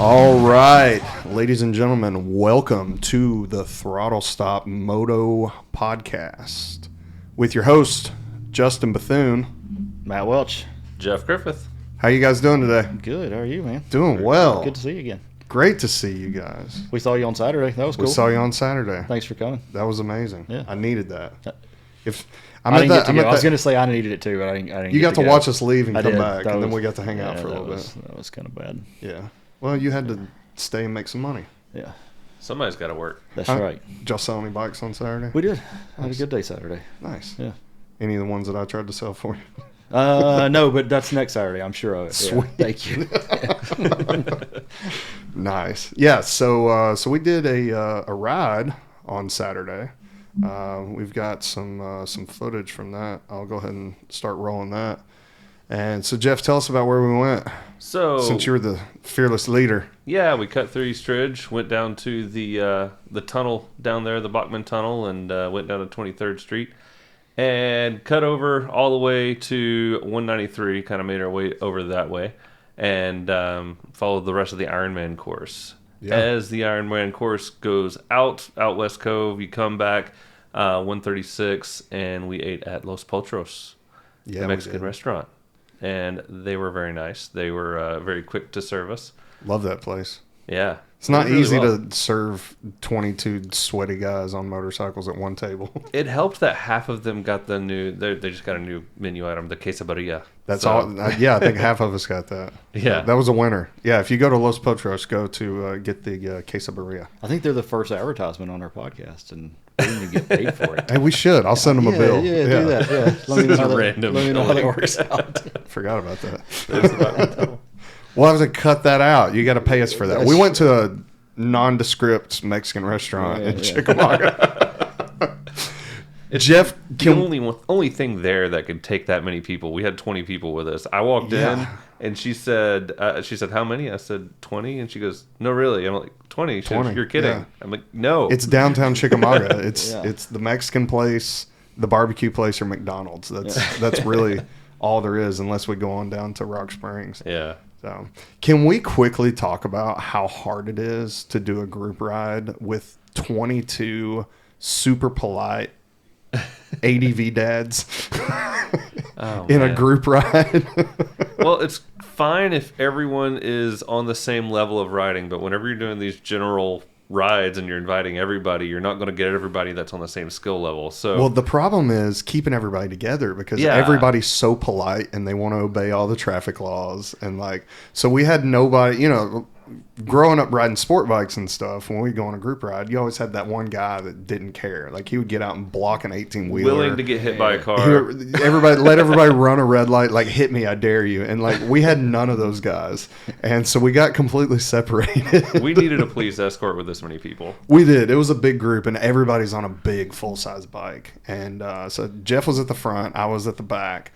All right, ladies and gentlemen, welcome to the Throttle Stop Moto Podcast with your host, Justin Bethune. Matt Welch. Jeff Griffith. How you guys doing today? Good. How are you, man? Doing well. Good to see you again. Great to see you guys. We saw you on Saturday. That was cool. We saw you on Saturday. Thanks for coming. That was amazing. Yeah. I needed that. If I didn't get to go. I was going to say I needed it too, but I didn't. You got to watch us leave and I come did. back, That and then was- we got to hang out for a that little was, bit. That was kind of bad. Yeah. Well, you had to stay and make some money. Yeah, Somebody's got to work. that's Huh? right. Y'all sell any bikes on Saturday? We did. I had a good day Saturday. Nice. Yeah. Any of the ones that I tried to sell for you? No, but that's next Saturday. I'm sure of it. Sweet. Yeah, thank you. Nice. Yeah. So we did a ride on Saturday. We've got some footage from that. I'll go ahead and start rolling that. And so, Jeff, tell us about where we went. So, Since you're the fearless leader. yeah, we cut through East Ridge, went down to the tunnel down there, the Bachman Tunnel, and went down to 23rd Street, and cut over all the way to 193. Kind of made our way over that way, and followed the rest of the Ironman course. Yeah. As the Ironman course goes out West Cove, you come back 136, and we ate at Los Potros, Yeah, the we Mexican did. restaurant. And they were very nice. They were very quick to serve us. Love that place. Yeah. It's not Did really easy well. to serve 22 sweaty guys on motorcycles at one table. It helped that half of them got the new. They just got a new menu item, the quesadilla. That's So, all. Yeah, I think half of us got that. Yeah. That was a winner. Yeah, if you go to Los Potros, go to get the quesadilla. I think they're the first advertisement on our podcast, and we didn't even get paid for it. Hey, we should. I'll send them a bill. Yeah, do that. Yeah. Let me know how that, Random. let me know how that works out. Forgot about that. There's the Bachman Tunnel. We'll have to cut that out. You got to pay us for that. We went to a nondescript Mexican restaurant in Chicka. Jeff, The only thing there that could take that many people. We had 20 people with us. I walked Yeah. in and she said, "How many?" I said 20, and she goes, "No, really." I'm like, 20. She goes, 20, "You're kidding." yeah. I'm like, "No." it's downtown Chickamauga. It's Yeah. it's the Mexican place, the barbecue place, or McDonald's. That's really all there is, unless we go on down to Rock Springs. Yeah. So, can we quickly talk about how hard it is to do a group ride with 22 super polite ADV dads Oh, in a man. group ride? Well, it's fine if everyone is on the same level of riding, but whenever you're doing these general rides and you're inviting everybody, you're not going to get everybody that's on the same skill level. So, Well, the problem is keeping everybody together because Yeah. everybody's so polite and they want to obey all the traffic laws. And so we had nobody, growing up riding sport bikes and stuff, when we go on a group ride, you always had that one guy that didn't care. Like he would get out and block an 18-wheeler. willing to get hit by a car. Let everybody run a red light, like hit me, I dare you. And we had none of those guys. And so we got completely separated. We needed a police escort with this many people. We did. It was a big group, and everybody's on a big full-size bike. And so Jeff was at the front, I was at the back.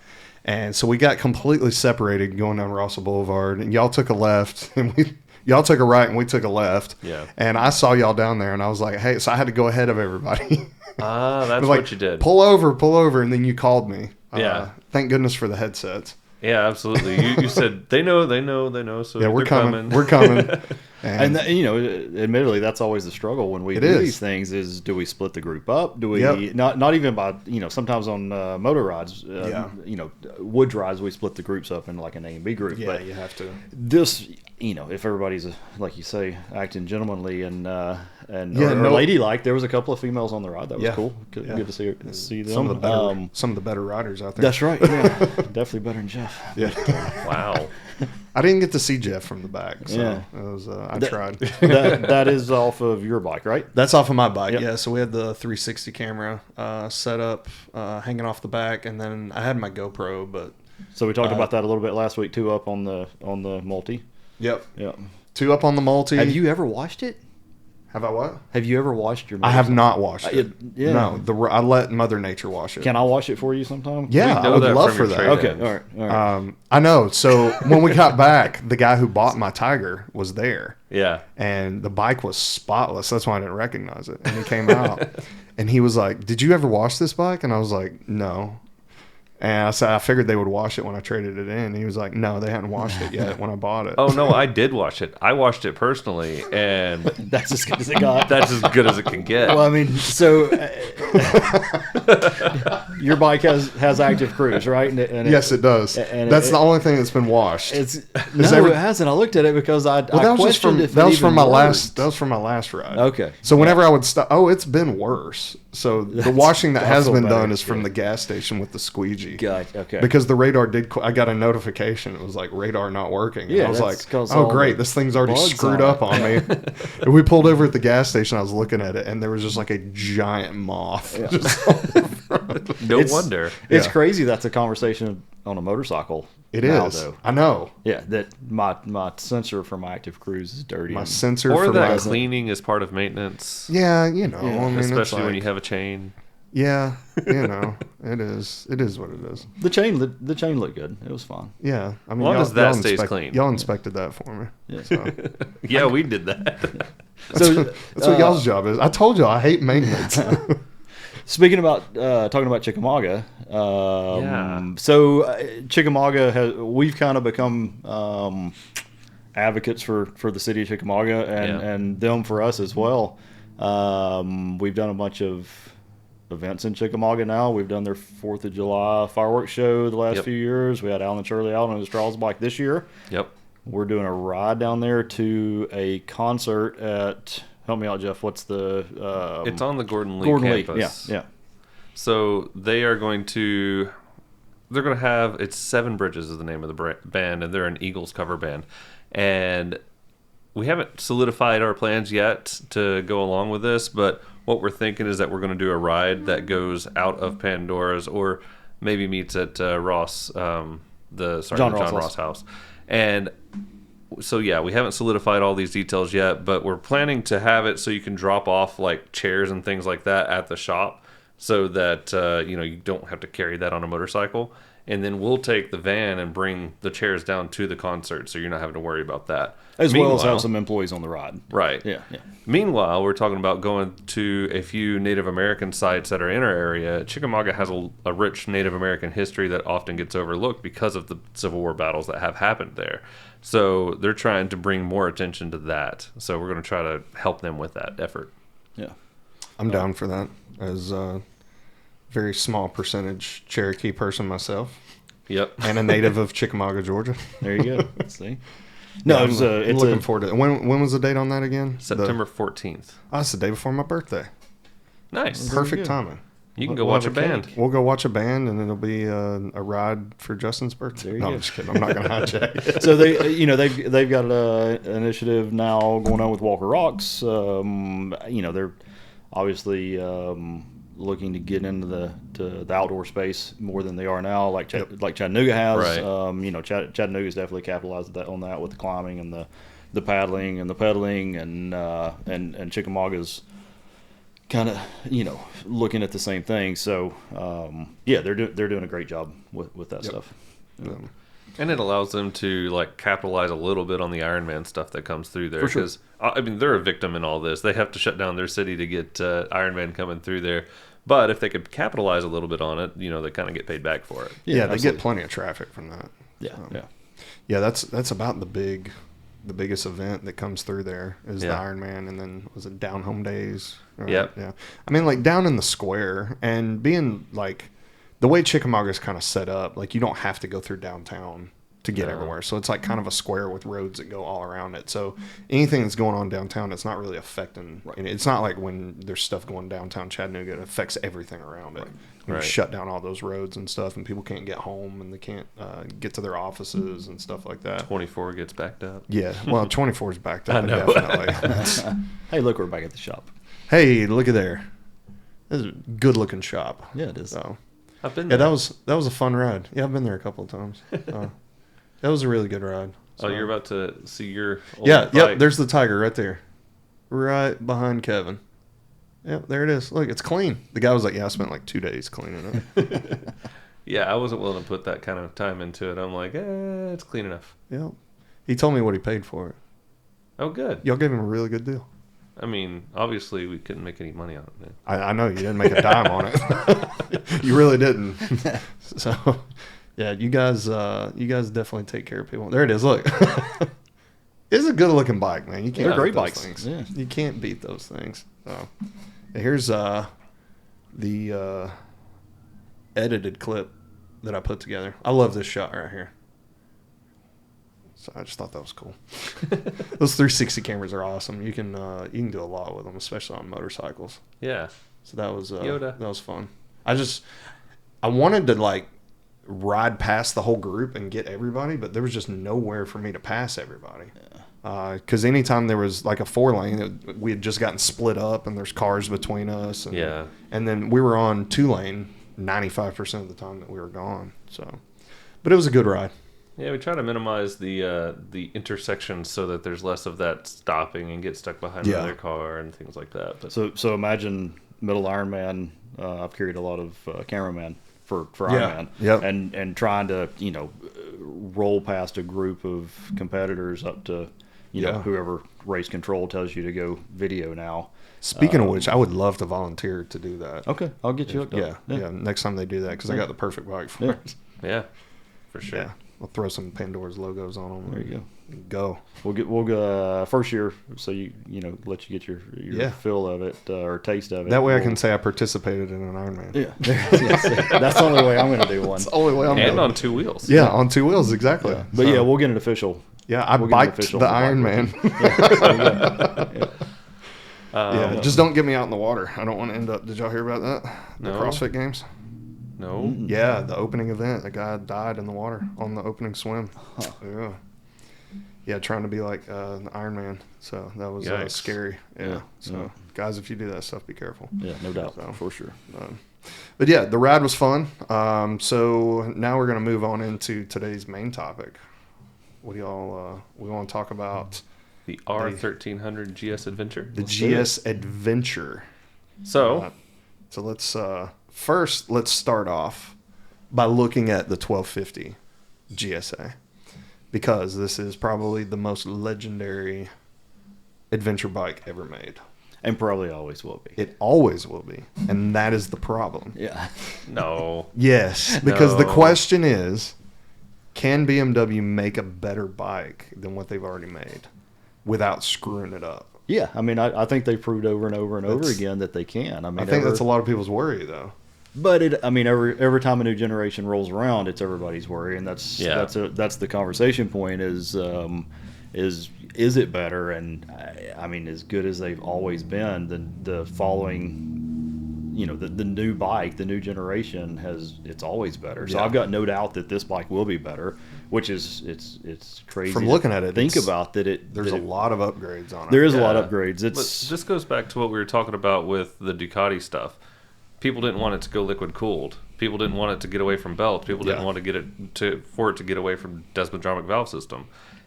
And so we got completely separated going down Russell Boulevard. And y'all took a left, and y'all took a right, and we took a left. Yeah. And I saw y'all down there, and I was like, hey, so I had to go ahead of everybody. Ah, that's Like, what you did. Pull over, and then you called me. Yeah. Thank goodness for the headsets. Yeah, absolutely. You said they know. So Yeah, we're they're coming. We're coming. And admittedly, that's always the struggle when we It do is. these things: is do we split the group up? Do we Yep. not even by sometimes on motor rides, Yeah. woods rides, we split the groups up into like an A and B group. Yeah, But you have to. this, if everybody's like you say, acting gentlemanly and Yeah, or no- ladylike, there was a couple of females on the ride. That was Yeah. cool. Good, Yeah. good to see them. Some of the better riders out there. That's right. Yeah, definitely better than Jeff. Yeah. Wow. I didn't get to see Jeff from the back, so Yeah. it was, I tried. that is off of your bike, right? That's off of my bike, Yep. yeah. So we had the 360 camera set up, hanging off the back, and then I had my GoPro, but So we talked about that a little bit last week too, up on the multi. yep, Yeah. 2 up on the multi. Have you ever watched it? Have I what? Have you ever watched your? I have not washed it. yeah. No, I let Mother Nature wash it. Can I wash it for you sometime? Yeah, We I know would that love from for your that. trade-in. Okay. All right. I know. So when we got back, the guy who bought my Tiger was there. Yeah. And the bike was spotless. That's why I didn't recognize it. And he came out and he was like, "Did you ever wash this bike?" And I was like, "No." And I said, I figured they would wash it when I traded it in. He was like, no, they hadn't washed it yet when I bought it. Oh no, I did wash it. I washed it personally, and That's as good as it got. that's as good as it can get. Well, I mean, so your bike has active cruise, right? And Yes, it does. and That's the only thing that's been washed. It's every- it hasn't. I looked at it because I Well, that was just questioned from if it that was even from my worked. last that was from my last ride. Okay. So whenever I would stop, it's been worse. So the washing that I has feel been better, done is from yeah. the gas station with the squeegee. Gotcha, okay. Because the radar did. I got a notification. It was like radar not working. And Yeah, I was that's like, 'cause oh all great, the this thing's already bugs screwed on up on me. And we pulled over at the gas station. I was looking at it, and there was just like a giant moth. Yeah. Just on the front. No It's- wonder. It's Yeah. crazy. That's a conversation on a motorcycle. It now, is. though. I know. Yeah, that my sensor for my active cruise is dirty. My and- sensor Or for that my cleaning is part of maintenance, Yeah, I mean, especially it's like, when you have a chain. Yeah, it is. It is what it is. the chain looked good. It was fine. Yeah, I mean, Long as that stays inspect- clean. Y'all inspected that for me. Yeah. So Yeah, we did that. So that's what y'all's job is. I told y'all I hate maintenance. speaking about talking about Chickamauga, Yeah. So Chickamauga we've kind of become advocates for the city of Chickamauga and them for us as well. We've done a bunch of events in Chickamauga now. We've done their 4th of July fireworks show the last Yep. few years. We had Alan and Shirley out on his Straws bike this year. Yep. We're doing a ride down there to a concert at, help me out, Jeff, what's the... It's on the Gordon Lee Gordon Lee, campus. yeah. So they're going to have, it's Seven Bridges is the name of the band, and they're an Eagles cover band. And we haven't solidified our plans yet to go along with this, but what we're thinking is that we're going to do a ride that goes out of Pandora's or maybe meets at Ross, the Sergeant John Ross house. And so, yeah, we haven't solidified all these details yet, but we're planning to have it so you can drop off like chairs and things like that at the shop so that, you don't have to carry that on a motorcycle. And then we'll take the van and bring the chairs down to the concert so you're not having to worry about that. As well as Meanwhile- have some employees on the ride. Right. Yeah. Meanwhile, we're talking about going to a few Native American sites that are in our area. Chickamauga has a rich Native American history that often gets overlooked because of the Civil War battles that have happened there. So they're trying to bring more attention to that. So we're going to try to help them with that effort. Yeah. I'm down for that as a very small percentage Cherokee person myself Yep. and a native of Chickamauga, Georgia. There you go. See? No, Yeah, it was I'm it's looking forward to it. When was the date on that again? September 14th. It's the day before my birthday. Nice. Perfect good. timing. You can go We'll watch a have band. cake. We'll go watch a band, and it'll be a ride for Justin's birthday. There you No, go. I'm just kidding. I'm not going to hijack. So they've got an initiative now going on with Walker Rocks. They're obviously looking to get into the outdoor space more than they are now, like Chattanooga has. Right. Chattanooga's definitely capitalized on that with the climbing and the paddling and the pedaling, and Chickamauga's kind of looking at the same thing. So they're doing a great job with that stuff. And it allows them to capitalize a little bit on the Ironman stuff that comes through there. For sure. Because I mean, they're a victim in all this. They have to shut down their city to get Ironman coming through there. But if they could capitalize a little bit on it, they kind of get paid back for it. Yeah, they absolutely. get plenty of traffic from that. Yeah, So, yeah. Yeah, that's about the biggest event that comes through there is the Yeah. Ironman, and then was it Down Home Days? Yep. Yeah. I mean, down in the square, and being the way Chickamauga is kind of set up, you don't have to go through downtown to get No. everywhere. So it's kind of a square with roads that go all around it. So anything that's going on downtown, it's not really affecting. Right. And it's not like when there's stuff going downtown Chattanooga, it affects everything around it. When Right. you shut down all those roads and stuff, and people can't get home, and they can't get to their offices and stuff like that. 24 gets backed up. Yeah, well, 24 is backed up, I know. definitely. Hey, look, we're back at the shop. Hey, look at there. This is a good-looking shop. Yeah, it is. So, I've been yeah, there. that was a fun ride. Yeah, I've been there a couple of times. That was a really good ride. Oh, So- you're about to see your old Yeah, bike. yep. There's the Tiger right there, right behind Kevin. Yep, there it is. Look, it's clean. The guy was like, "Yeah, I spent 2 days cleaning it." Yeah, I wasn't willing to put that kind of time into it. I'm like, it's clean enough. Yep. He told me what he paid for it. Oh, good. Y'all gave him a really good deal. I mean, obviously we couldn't make any money on it, man. I know you didn't make a dime on it. You really didn't. So, yeah, you guys definitely take care of people. There it is. Look, it's a good looking bike, man. You can't. They're great beat those bikes. Things. Yeah. You can't beat those things. So, here's the edited clip that I put together. I love this shot right here. So I just thought that was cool. Those 360 cameras are awesome. You can do a lot with them, especially on motorcycles. Yeah. So that was Yoda. that was fun. I wanted to like ride past the whole group and get everybody, but there was just nowhere for me to pass everybody. Because anytime there was like a 4-lane, we had just gotten split up and there's cars between us. And, Yeah. And then we were on 2-lane 95% of the time that we were gone. So, but it was a good ride. Yeah, we try to minimize the intersections so that there's less of that stopping and get stuck behind another car and things like that. But So imagine middle Ironman. I've carried a lot of cameraman for Ironman, and trying to roll past a group of competitors up to whoever race control tells you to go video now. Speaking of which, I would love to volunteer to do that. Okay, I'll get you hooked up. Yeah. Next time they do that, because I got the perfect bike for it. yeah, for sure. Yeah, we'll throw some Pandora's logos on them. There you go. Go. We'll go first year, so let you get your fill of it or taste of it. That way I can say I participated in an Ironman. Yeah, that's the only way I'm going to do one. That's the only way I'm And doing on it. 2 wheels. Yeah, on 2 wheels, exactly. Yeah. But So, we'll get an official. yeah, I we'll get an biked official the bike Ironman. Yeah. Just don't get me out in the water. I don't want to end up. Did y'all hear about that? The No. CrossFit Games. No. Yeah, the opening event. A guy died in the water on the opening swim. Yeah. Yeah, trying to be like an Ironman. So that was Yikes. scary. Yeah. Yeah. So Yeah. guys, if you do that stuff, be careful. Yeah, no doubt, So, for sure. But yeah, the ride was fun. So now we're going to move on into today's main topic. What do y'all we want to talk about? The R1300 GS Adventure. The GS Adventure. So, So let's start off by looking at the 1250 GSA, because this is probably the most legendary adventure bike ever made. And probably always will be. It always will be, and that is the problem. Yeah. no. Yes, because the No. question is, can BMW make a better bike than what they've already made without screwing it up? Yeah, I mean, I think they proved over and over and over That's- again that they can. I mean, I think that's a lot of people's worry, though. But every time a new generation rolls around, it's everybody's worry, and that's the conversation point is it better? And I mean, as good as they've always been, the following, the new bike, the new generation it's always better. So Yeah. I've got no doubt that this bike will be better, which is it's crazy. From to looking at it, think it's- about that. There's a lot of upgrades on it. There is a lot Yeah. of upgrades. But It's this goes back to what we were talking about with the Ducati stuff. People didn't want it to go liquid cooled. People didn't want it to get away from belts. People didn't Yeah. want to get it for it to get away from desmodromic valve system.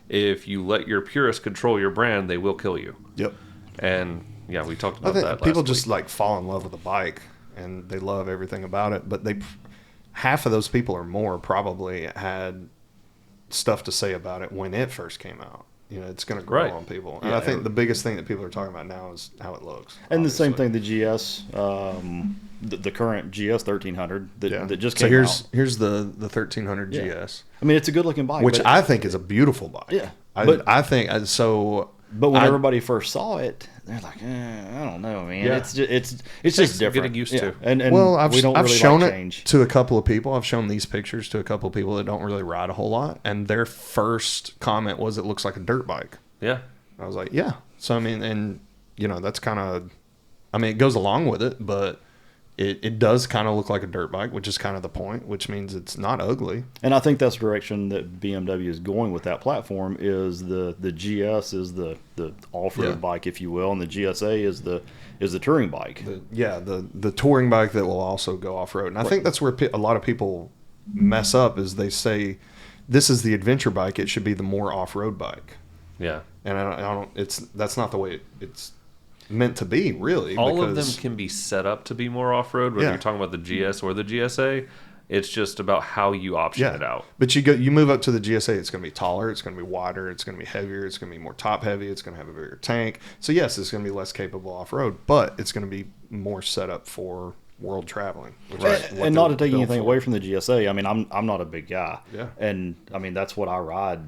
If you let your purists control your brand, they will kill you. Yep. And yeah, we talked I about think that. people last just week. like fall in love with the bike and they love everything about it, but half of those people or more probably had stuff to say about it when it first came out. It's going to grow Right. on people. And Yeah. I think the biggest thing that people are talking about now is how it looks. And the same obviously. thing, the GS, the current GS 1300 that just so came out. here's the 1300 Yeah. GS, I mean, it's a good looking bike, which but, I think is a beautiful bike. Yeah, I but- think so. but when I- everybody first saw it, they're like, I don't know, man. Yeah. It's just Takes just some different. getting used to. And Well, I've we don't really shown like it change. to a couple of people. I've shown these pictures to a couple of people that don't really ride a whole lot, and their first comment was, "It looks like a dirt bike." yeah. I was like, "Yeah." So I mean, and that's kind of, I mean, it goes along with it, but it does kind of look like a dirt bike, which is kind of the point, which means it's not ugly. And I think that's the direction that BMW is going with that platform. Is the GS is the off-road Yeah. bike, if you will, and the GSA is the touring bike. The touring bike that will also go off road, and I think that's where a lot of people mess up is they say, "This is the adventure bike; it should be the more off road bike." Yeah. And I don't. That's not the way it's meant to be, really. All of them because- can be set up to be more off-road, whether Yeah. you're talking about the GS or the GSA. It's just about how you option it out. But you move up to the GSA, it's going to be taller, it's going to be wider, it's going to be heavier, it's going to be more top heavy, it's going to have a bigger tank. So yes, it's going to be less capable off road, but it's going to be more set up for world traveling. Which is what And not to they're take built anything for. away from the GSA. I mean, I'm not a big guy. Yeah. And I mean, that's what I ride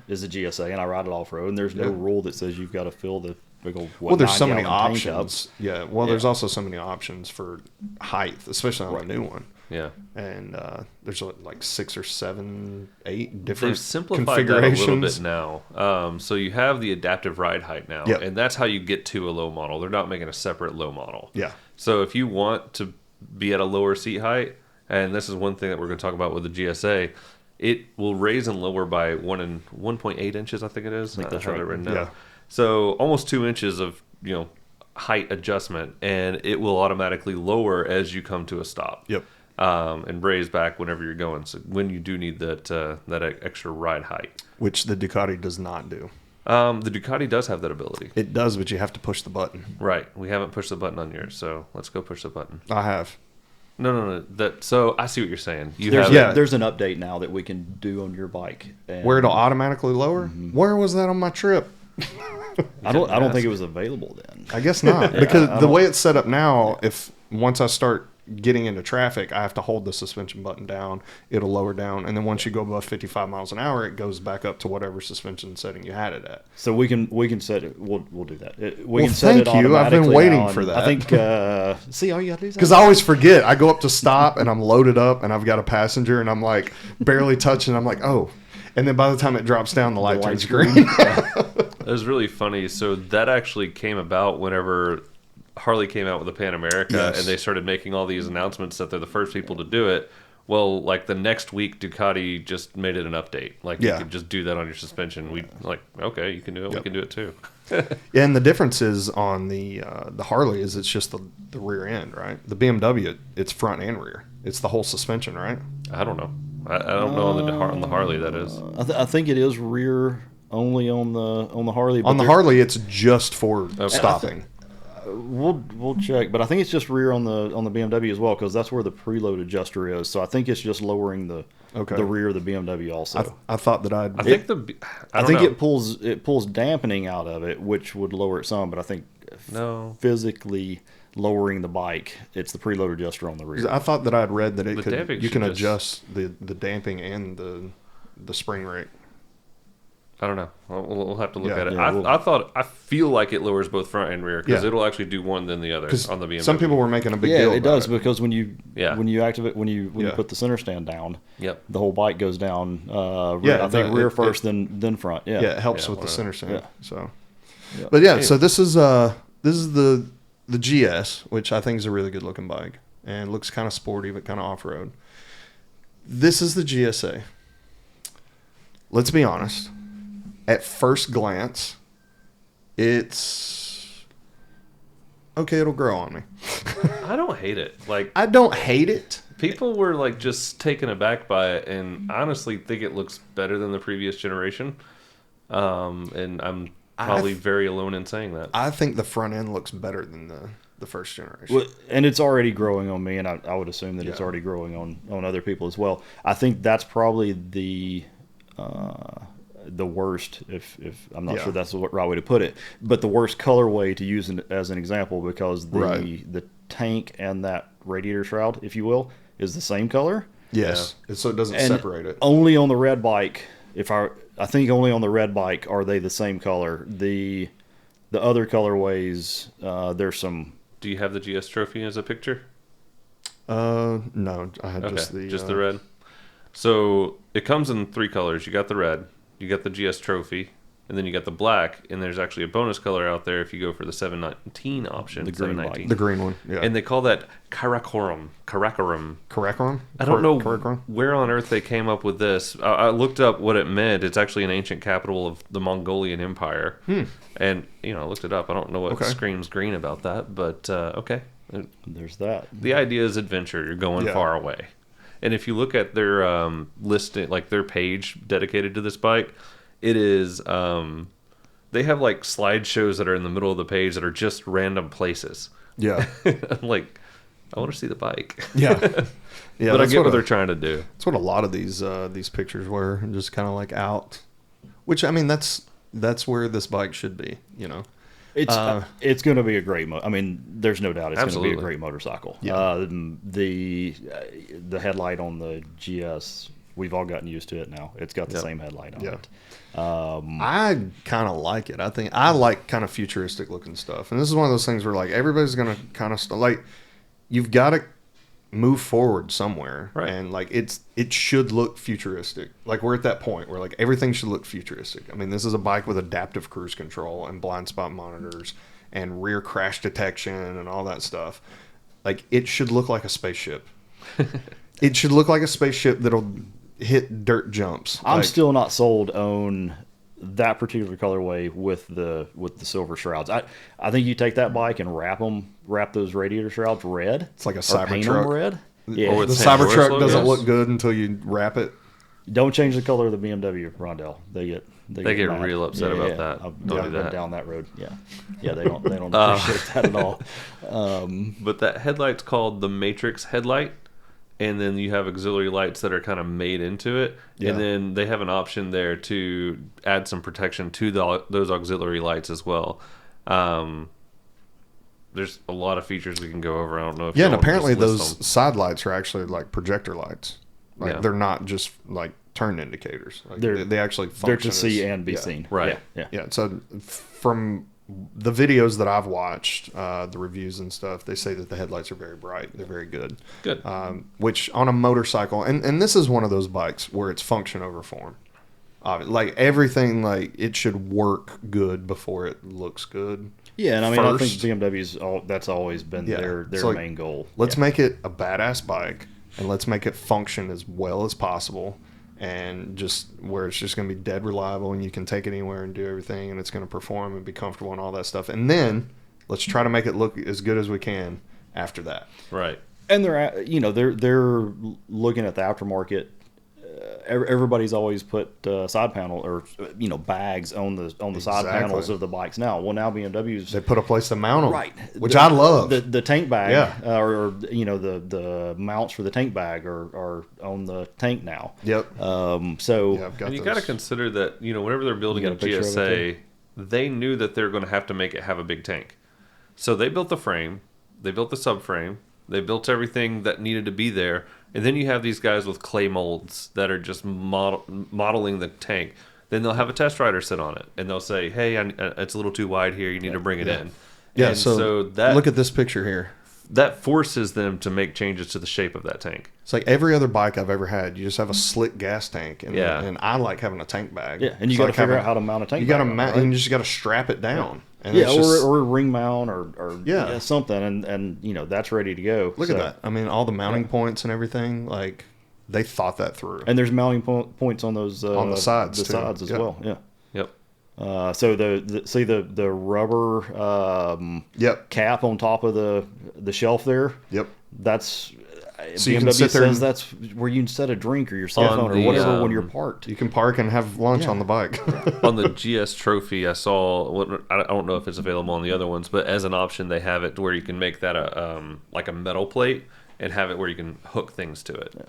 is a GSA, and I ride it off road. And there's no rule that says you've got to fill the big old Well, there's so many 9-gallon tank up. options. Yeah. Well, there's also so many options for height, especially on the new one. Yeah. And there's like 6 or 7, 8 different They've simplified that a little bit now. So you have the adaptive ride height now, and that's how you get to a low model. They're not making a separate low model. Yeah. So if you want to be at a lower seat height, and this is one thing that we're going to talk about with the GSA, it will raise and lower by 1.8 inches, I think it is. I think that's have right. it written down. Yeah. So almost 2 inches of height adjustment, and it will automatically lower as you come to a stop. Yep. And raise back whenever you're going. So when you do need that extra ride height, Which the Ducati does not do. the Ducati does have that ability. It does, but you have to push the button. Right. We haven't pushed the button on yours, so let's go push the button. I have. No. So I see what you're saying. There's an update now that we can do on your bike. And Where it'll automatically lower? Where was that on my trip? I don't think it was available then. I guess not. Because the way it's set up now, if once I start getting into traffic, I have to hold the suspension button down. It'll lower down. And then once you go above 55 miles an hour, it goes back up to whatever suspension setting you had it at. So we can set it. We'll do that. We Well, can set it thank you. I've been automatically waiting now, for and that. I think. See, all you got to do is Because I always forget. I go up to stop and I'm loaded up and I've got a passenger and I'm like barely touching. I'm like, oh. And then by the time it drops down, the light turns green. It was really funny. So that actually came about whenever Harley came out with the Pan America, Yes. and they started making all these announcements that they're the first people to do it. Well, like the next week, Ducati just made it an update. Like you could just do that on your suspension. We like, okay, you can do it. We can do it too. Yeah, and the difference is on the Harley is it's just the rear end, right? The BMW, it's front and rear. It's the whole suspension, right? I don't know. I don't know on the Harley that is. I think it is rear only on the Harley. But On the Harley, it's just for stopping. We'll check, but I think it's just rear on the BMW as well, because that's where the preload adjuster is. So I think it's just lowering the rear of the BMW also. I thought that I think I think it pulls dampening out of it, which would lower it some. But I think physically lowering the bike, it's the preload adjuster on the rear. I thought that I'd read that damping you can should adjust the damping and the spring rate. I don't know. We'll have to look Yeah. at it. Yeah, I feel like it lowers both front and rear because it'll actually do one than the other on the BMW. Some people were making a big deal Yeah, about it does because when you activate when you Yeah. put the center stand down, Yep. the whole bike goes down. Yeah, I think rear it first, then front. Yeah, Yeah, it helps Yeah, with the whatever. center stand. Yeah. So, Yeah. but yeah, so this is the GS, which I think is a really good looking bike and looks kind of sporty but kind of off road. This is the GSA. Let's be honest. At first glance, it's okay. It'll grow on me. I don't hate it. Like I don't hate it. people were like just taken aback by it, and honestly think it looks better than the previous generation. And I'm probably very alone in saying that. I think the front end looks better than the first generation. Well, and it's already growing on me, and I would assume that it's already growing on other people as well. I think that's probably the worst, if I'm not sure that's the right way to put it, but the worst colorway to use as an example, because the tank and that radiator shroud, if you will, is the same color. Yes, so it doesn't separate it. Only on the red bike, I think only on the red bike are they the same color. The other colorways, there's some. Do you have the GS trophy as a picture? No, I had just the red. So it comes in three colors. You got the red, you got the GS trophy, and then you got the black. And there's actually a bonus color out there if you go for the 719 option. The green 719. the green one. Yeah, And they call that Karakorum. Karakorum. I don't know Karakorum? where on earth they came up with this. I looked up what it meant. It's actually an ancient capital of the Mongolian Empire. And, I looked it up. I don't know what screams green about that, but okay. There's that. The idea is adventure. You're going far away. And if you look at their listing, like their page dedicated to this bike, it is they have like slideshows that are in the middle of the page that are just random places. Yeah, I'm like, I want to see the bike. yeah. Yeah, but I that's get what a- they're trying to do. That's what a lot of these pictures were, and just kind of like out. Which I mean, that's where this bike should be. You know, It's going to be a great. I mean, there's no doubt it's going to be a Absolutely. great motorcycle. Yeah. The headlight on the GS, we've all gotten used to it now. It's got the Yep. same headlight on Yeah. it. I kind of like it. I think I like kind of futuristic looking stuff, and this is one of those things where like everybody's gonna kind of like you've got to move forward somewhere, Right. and like it should look futuristic. Like we're at that point where like everything should look futuristic. I mean, this is a bike with adaptive cruise control and blind spot monitors and rear crash detection and all that stuff. Like it should look like a spaceship. It should look like a spaceship that'll hit dirt jumps. I'm Like, still not sold on that particular colorway with the silver shrouds. I think you take that bike and wrap those radiator shrouds red. It's like a or paint Cybertruck. them red. Yeah. Or with the Pandora Cybertruck logo? doesn't Yes. look good until you wrap it. Don't change the color of the BMW, Rondell. They get get mad. real upset about that. I've Don't do been that. down that road. Yeah. They don't appreciate that at all. But that headlight's called the Matrix headlight, and then you have auxiliary lights that are kind of made into it, Yeah. and then they have an option there to add some protection to those auxiliary lights as well. There's a lot of features we can go over. I don't know if Yeah, and y'all wanna apparently just list those them. side lights are actually like projector lights. Like Yeah. they're not just like turn indicators. Like They're- they actually function. They're to see as- and be yeah. seen. Right. Yeah. Yeah. So from the videos that I've watched, the reviews and stuff, they say that the headlights are very bright. They're very good. Good. Which on a motorcycle, and this is one of those bikes where it's function over form. Like everything, like it should work good before it looks good. Yeah, and I mean, I think First. BMW's that's always been Yeah. their It's like, main goal. Let's Yeah. make it a badass bike, and let's make it function as well as possible, and just where it's just going to be dead reliable, and you can take it anywhere and do everything, and it's going to perform and be comfortable and all that stuff. And then let's try to make it look as good as we can after that. Right. And they're looking at the aftermarket. Everybody's always put side panel or bags on the side Exactly. panels of the bikes now. Well, now BMW's They put a place to mount them, right, which I love. the tank bag, Yeah. or the mounts for the tank bag are on the tank now. Yep. So Yeah, I've got And you those. got to consider that, whenever they're building You a got a picture of it, GSA, they knew that they're going to have to make it have a big tank. So they built the frame, they built the subframe, they built everything that needed to be there. And then you have these guys with clay molds that are just modeling the tank. Then they'll have a test rider sit on it, and they'll say, hey, it's a little too wide here. You need to bring it in. Yeah, And so that look at this picture here. that forces them to make changes to the shape of that tank. It's like every other bike I've ever had. You just have a slick gas tank, and, Yeah. and I like having a tank bag. yeah, and you It's got to like figure having- out how to mount a tank. You got to bag, mount, right? and you just got to strap it down. And Yeah, it's just, or a ring mount or Yeah. something, and that's ready to go. look So- at that. I mean, all the mounting points and everything, like they thought that through. And there's mounting points on those On the sides, the too. sides as Yeah. well. Yeah. Yep. So the rubber Yep. cap on top of the shelf there. Yep. That's So you BMW can sit there says and- that's where you can set a drink or your cell On phone or the, whatever when you're parked. You can park and have lunch Yeah. on the bike. On the GS Trophy, I saw. I don't know if it's available on the other ones, but as an option, they have it where you can make that like a metal plate and have it where you can hook things to it.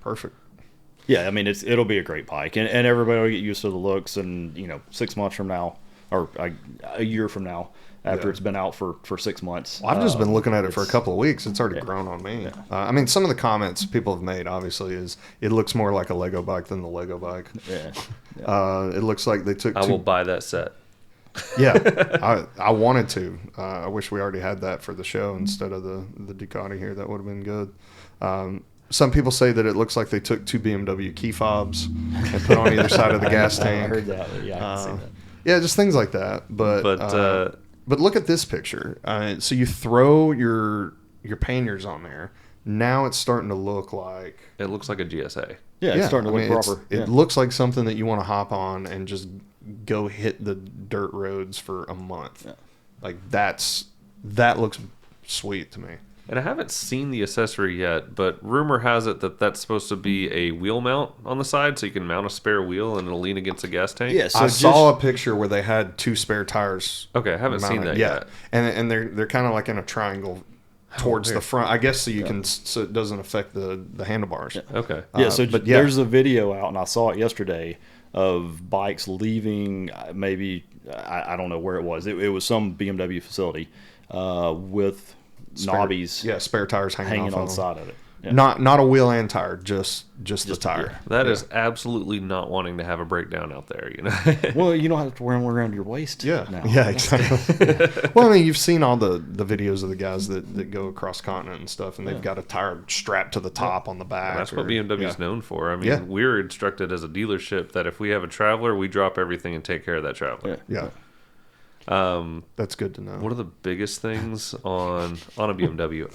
Perfect. Yeah, I mean it'll be a great bike, and everybody will get used to the looks, and 6 months from now, or a year from now, after Yeah. it's been out for 6 months. Well, I've just been looking at it for a it's- couple of weeks. It's already Yeah. grown on me. I mean, some of the comments people have made, obviously, is it looks more like a Lego bike than the Lego bike. Yeah. It looks like they took I will buy that set. Yeah, I wanted to. I wish we already had that for the show instead of the Ducati here. That would have been good. Some people say that it looks like they took two BMW key fobs and put on either side of the gas I tank. heard that. But yeah, I can see that. Yeah, just things like that. But look at this picture. So you throw your panniers on there. Now it's starting to look like It looks like a GSA. Yeah, it's starting to look proper. It looks like something that you want to hop on and just go hit the dirt roads for a month. Yeah. Like that looks sweet to me. And I haven't seen the accessory yet, but rumor has it that that's supposed to be a wheel mount on the side, so you can mount a spare wheel and it'll lean against a gas tank. Yeah, so I just, saw a picture where they had two spare tires. Okay, I haven't seen mounted. that Yeah, yet. and they're kind of like in a triangle towards the weird. front. I guess so you can so it doesn't affect the handlebars. Okay. Yeah, so but there's a video out, and I saw it yesterday, of bikes leaving maybe, I don't know where it was. It was some BMW facility with knobbies spare tires hanging off on of the them. side of it. Yeah. Not a wheel and tire, just the tire. That is absolutely not wanting to have a breakdown out there, you know. Well, you don't have to wear them around your waist. Yeah, now. yeah, exactly. Well, I mean, you've seen all the videos of the guys that go across continent and stuff, and they've got a tire strapped to the top on the back. That's what BMW is known for. I mean, Yeah. we're instructed as a dealership that if we have a traveler, we drop everything and take care of that traveler. Yeah, that's good to know. One of the biggest things on a BMW.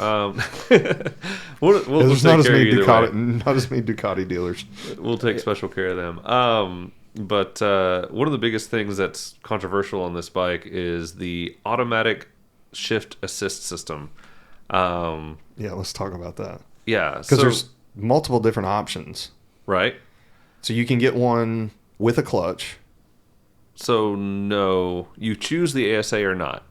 There's take not as care of many you either way. Ducati dealers. We'll take special care of them. But one of the biggest things that's controversial on this bike is the automatic shift assist system. Yeah, let's talk about that. Yeah, Because there's multiple different options. right. So you can get one with a clutch. So no, you choose the ASA or not.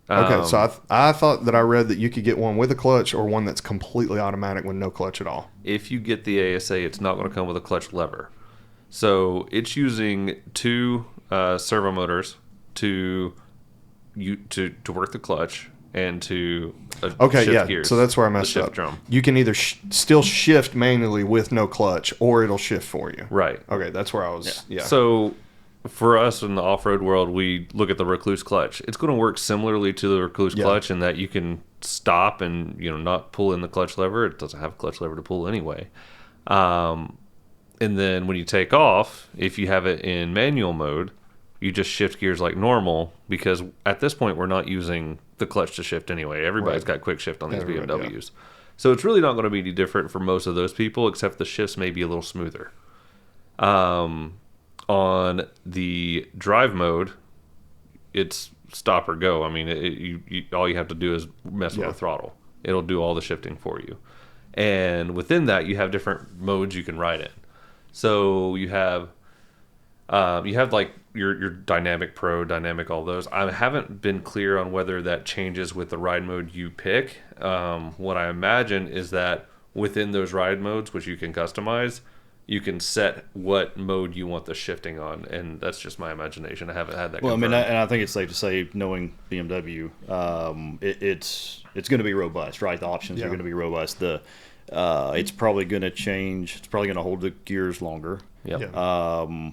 Okay, so I thought that I read that you could get one with a clutch or one that's completely automatic with no clutch at all. If you get the ASA, it's not going to come with a clutch lever. So it's using two servo motors to work the clutch and to shift gears. So that's where I the messed shift up. drum. You can either still shift manually with no clutch, or it'll shift for you. Right. Okay, that's where I was. Yeah. So for us in the off-road world, we look at the Recluse clutch. It's going to work similarly to the Recluse clutch in that you can stop and not pull in the clutch lever. It doesn't have a clutch lever to pull anyway. And then when you take off, if you have it in manual mode, you just shift gears like normal, because at this point we're not using the clutch to shift anyway. Everybody's got quick shift on these BMWs. So it's really not going to be any different for most of those people, except the shifts may be a little smoother. On the drive mode, it's stop or go. I mean, you all you have to do is mess with the throttle. It'll do all the shifting for you. And within that, you have different modes you can ride in. So you have like your Dynamic Pro, Dynamic, all those. I haven't been clear on whether that changes with the ride mode you pick. What I imagine is that within those ride modes, which you can customize, you can set what mode you want the shifting on, and that's just my imagination. I haven't had that. Well, confirmed. I mean, and I think it's safe to say, knowing BMW, it's going to be robust, right? The options are going to be robust. It's probably going to change. It's probably going to hold the gears longer. Yep.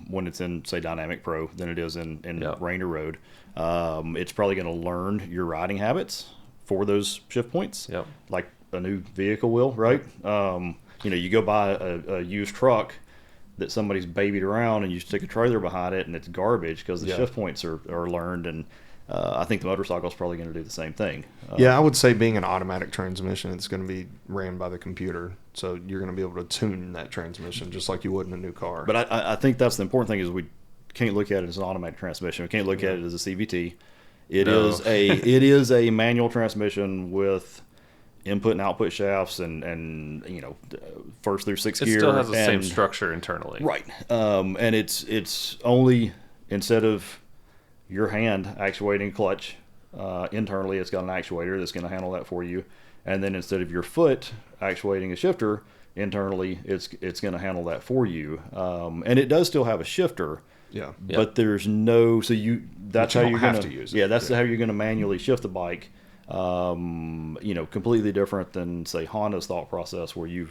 When it's in, say, Dynamic Pro than it is in rain or road. It's probably going to learn your riding habits for those shift points. Yep. Like a new vehicle will, right? You go buy a used truck that somebody's babied around, and you stick a trailer behind it, and it's garbage because the shift points are learned. And I think the motorcycle is probably going to do the same thing. I would say being an automatic transmission, it's going to be ran by the computer, so you're going to be able to tune that transmission just like you would in a new car. But I think that's the important thing, is we can't look at it as an automatic transmission. We can't look at it as a CVT. It is a manual transmission with input and output shafts and first through sixth gear. It still has the same structure internally. Right. And it's only, instead of your hand actuating clutch, internally it's got an actuator that's going to handle that for you. And then instead of your foot actuating a shifter, internally it's going to handle that for you. And it does still have a shifter. Yeah. But there's no, that's how you're going to use it. Yeah, that's how you're going to manually shift the bike. Completely different than, say, Honda's thought process, where you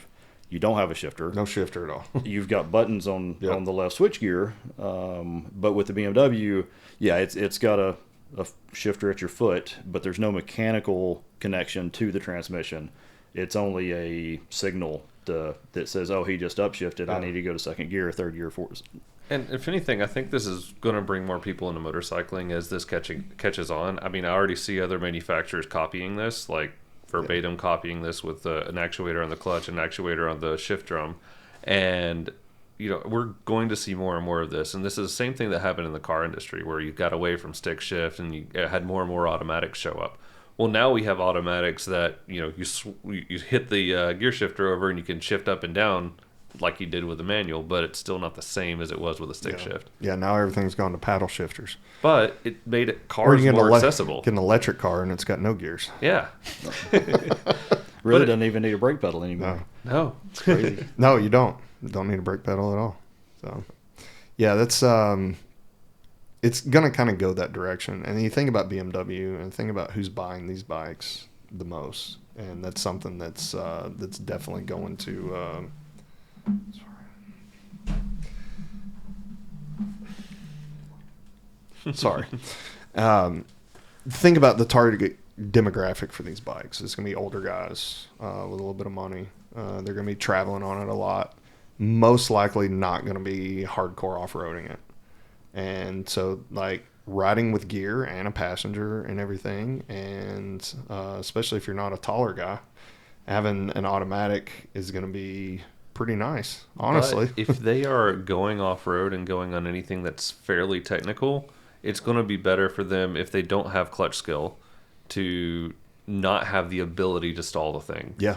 don't have a shifter. No shifter at all. You've got buttons on the left switch gear. But with the BMW, it's got a shifter at your foot, but there's no mechanical connection to the transmission. It's only a signal that says, oh, he just upshifted. I need to go to second gear, third gear, fourth. And if anything, I think this is going to bring more people into motorcycling as this catches on. I mean, I already see other manufacturers copying this, like verbatim copying this with an actuator on the clutch, an actuator on the shift drum. And, we're going to see more and more of this. And this is the same thing that happened in the car industry, where you got away from stick shift and you had more and more automatics show up. Well, now we have automatics that, you hit the gear shifter over and you can shift up and down like you did with the manual, but it's still not the same as it was with a stick shift. Yeah, now everything's gone to paddle shifters. But it made Or cars you get more accessible. Get an electric car and it's got no gears. Yeah. Really doesn't even need a brake pedal anymore. No. It's crazy. No, you don't. You don't need a brake pedal at all. So, yeah, that's it's gonna kind of go that direction. And you think about BMW and think about who's buying these bikes the most, and that's something that's definitely going to. Sorry. Think about the target demographic for these bikes. It's going to be older guys with a little bit of money. They're going to be traveling on it a lot. Most likely not going to be hardcore off-roading it. And so, like, riding with gear and a passenger and everything, and especially if you're not a taller guy, having an automatic is going to be pretty nice, honestly. But if they are going off-road and going on anything that's fairly technical, it's going to be better for them if they don't have clutch skill to not have the ability to stall the thing. Yeah.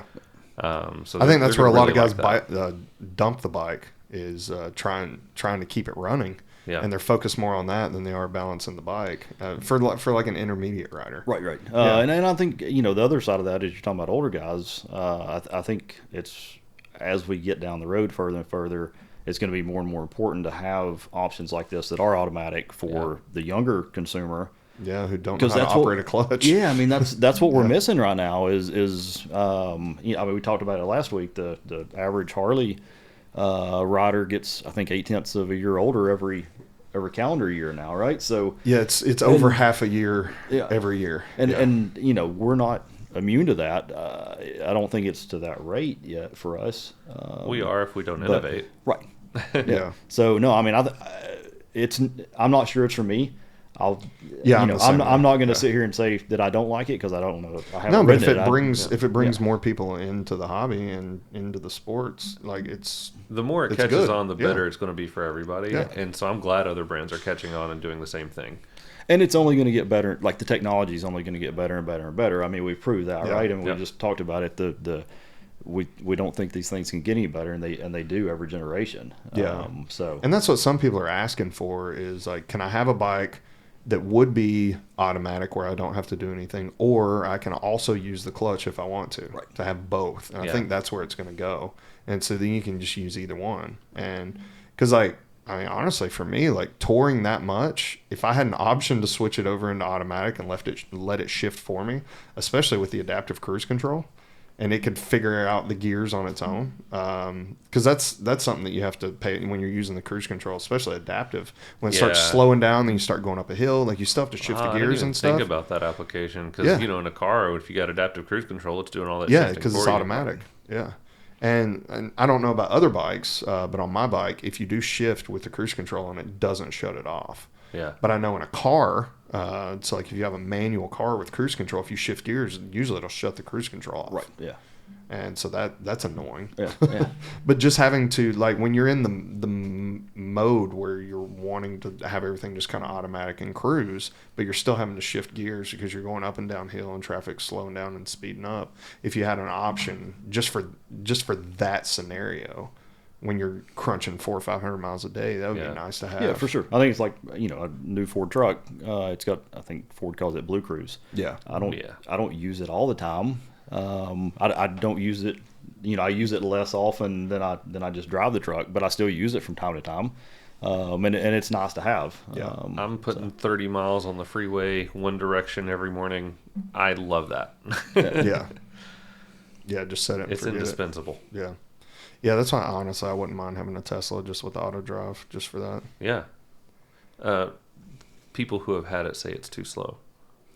So I think that's where a lot of guys like dump the bike is trying to keep it running. Yeah. And they're focused more on that than they are balancing the bike for like an intermediate rider. Right. Yeah. And I think, the other side of that is you're talking about older guys. I think it's as we get down the road further and further, it's going to be more and more important to have options like this that are automatic for the younger consumer. Yeah, who don't know how to operate a clutch. Yeah, I mean that's what we're missing right now is we talked about it last week. The average Harley rider gets, I think, 0.8 of a year older every calendar year now, right? So yeah, it's over half a year every year, and we're not immune to that. I don't think it's to that rate yet for us. we are if we don't innovate. Right. Yeah. So no, I mean, I'm not sure it's for me. I'm not going to sit here and say that I don't like it because I don't know. I haven't no, but if ridden it brings more people into the hobby and into the sports, like the more it catches good. on, the better it's going to be for everybody. Yeah. And so I'm glad other brands are catching on and doing the same thing. And it's only going to get better. Like the technology is only going to get better and better and better. I mean, we've proved that, right? And we just talked about it. We don't think these things can get any better, and they do every generation. Yeah. And that's what some people are asking for is like, can I have a bike that would be automatic where I don't have to do anything, or I can also use the clutch if I want to, to have both. And I think that's where it's going to go. And so then you can just use either one. And because honestly, for me, like touring that much, if I had an option to switch it over into automatic and let it shift for me, especially with the adaptive cruise control, and it could figure out the gears on its own, because that's something that you have to pay when you're using the cruise control, especially adaptive. When it starts slowing down, then you start going up a hill, like you still have to shift the gears and stuff. Think about that application because in a car, if you got adaptive cruise control, it's doing all that. Yeah, because it's automatic. Yeah. And I don't know about other bikes, but on my bike, if you do shift with the cruise control and it doesn't shut it off. Yeah. But I know in a car, it's like if you have a manual car with cruise control, if you shift gears, usually it'll shut the cruise control off. Right. Yeah. And so that's annoying. Yeah. Yeah. But just having to, like, when you're in the mode where you're wanting to have everything just kind of automatic and cruise, but you're still having to shift gears because you're going up and down hill and traffic's slowing down and speeding up. If you had an option just for that scenario, when you're crunching 400 or 500 miles a day, that would be nice to have. Yeah, for sure. I think it's like a new Ford truck. It's got, I think Ford calls it Blue Cruise. Yeah. I don't use it all the time. I don't use it. I use it less often than I just drive the truck, but I still use it from time to time. And it's nice to have. Yeah. I'm putting 30 miles on the freeway one direction every morning. I love that. Yeah. Yeah, just set it and it's forget indispensable. it. Yeah. Yeah, that's why, honestly, I wouldn't mind having a Tesla just with auto drive, just for that. Yeah. People who have had it say it's too slow.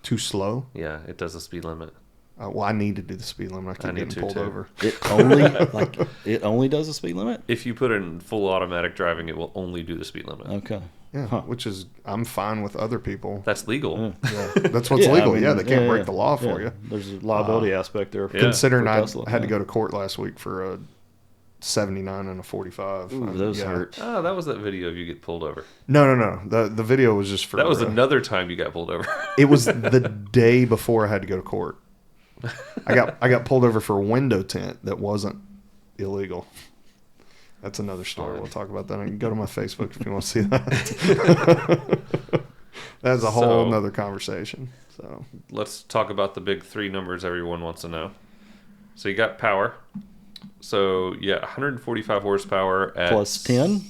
Too slow? Yeah, it does the speed limit. Well, I need to do the speed limit. I keep getting pulled over. It only does the speed limit? If you put it in full automatic driving, it will only do the speed limit. Okay. Yeah, which is, I'm fine with other people. That's legal. Yeah, that's what's legal. I mean, they can't break the law for you. There's a liability aspect there. Considering I had to go to court last week for a 79 and a 45. Ooh, those hurt. Oh, that was that video of you get pulled over. No. The video was just for... That was another time you got pulled over. It was the day before I had to go to court. I got pulled over for a window tint that wasn't illegal. That's another story. We'll talk about that. You can go to my Facebook if you want to see that. That's a whole nother conversation. So let's talk about the big three numbers everyone wants to know. So you got power. So yeah, 145 horsepower at plus 10.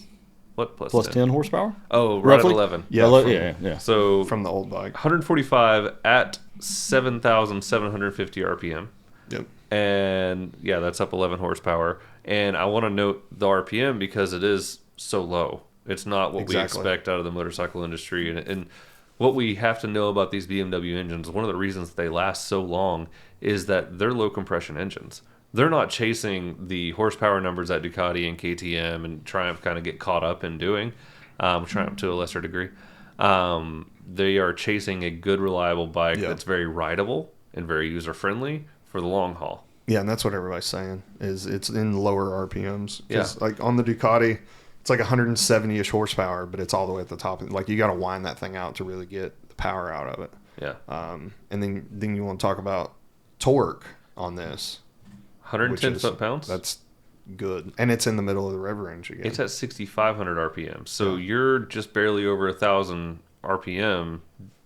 What plus 10 horsepower? Oh, right roughly? at 11. Yeah, yeah. So from the old bike, 145 at 7,750 RPM. Yep. And yeah, that's up 11 horsepower. And I want to note the RPM because it is so low. It's not what we expect out of the motorcycle industry. And what we have to know about these BMW engines, one of the reasons they last so long is that they're low compression engines. They're not chasing the horsepower numbers that Ducati and KTM and Triumph kind of get caught up in doing. Triumph to a lesser degree. They are chasing a good, reliable bike that's very rideable and very user-friendly for the long haul. Yeah, and that's what everybody's saying, is it's in lower RPMs. Because like on the Ducati, it's like 170-ish horsepower, but it's all the way at the top. Like you got to wind that thing out to really get the power out of it. Yeah. And then you want to talk about torque on this. 110 foot-pounds? That's good. And it's in the middle of the rev range again. It's at 6,500 RPM. So you're just barely over 1,000 RPM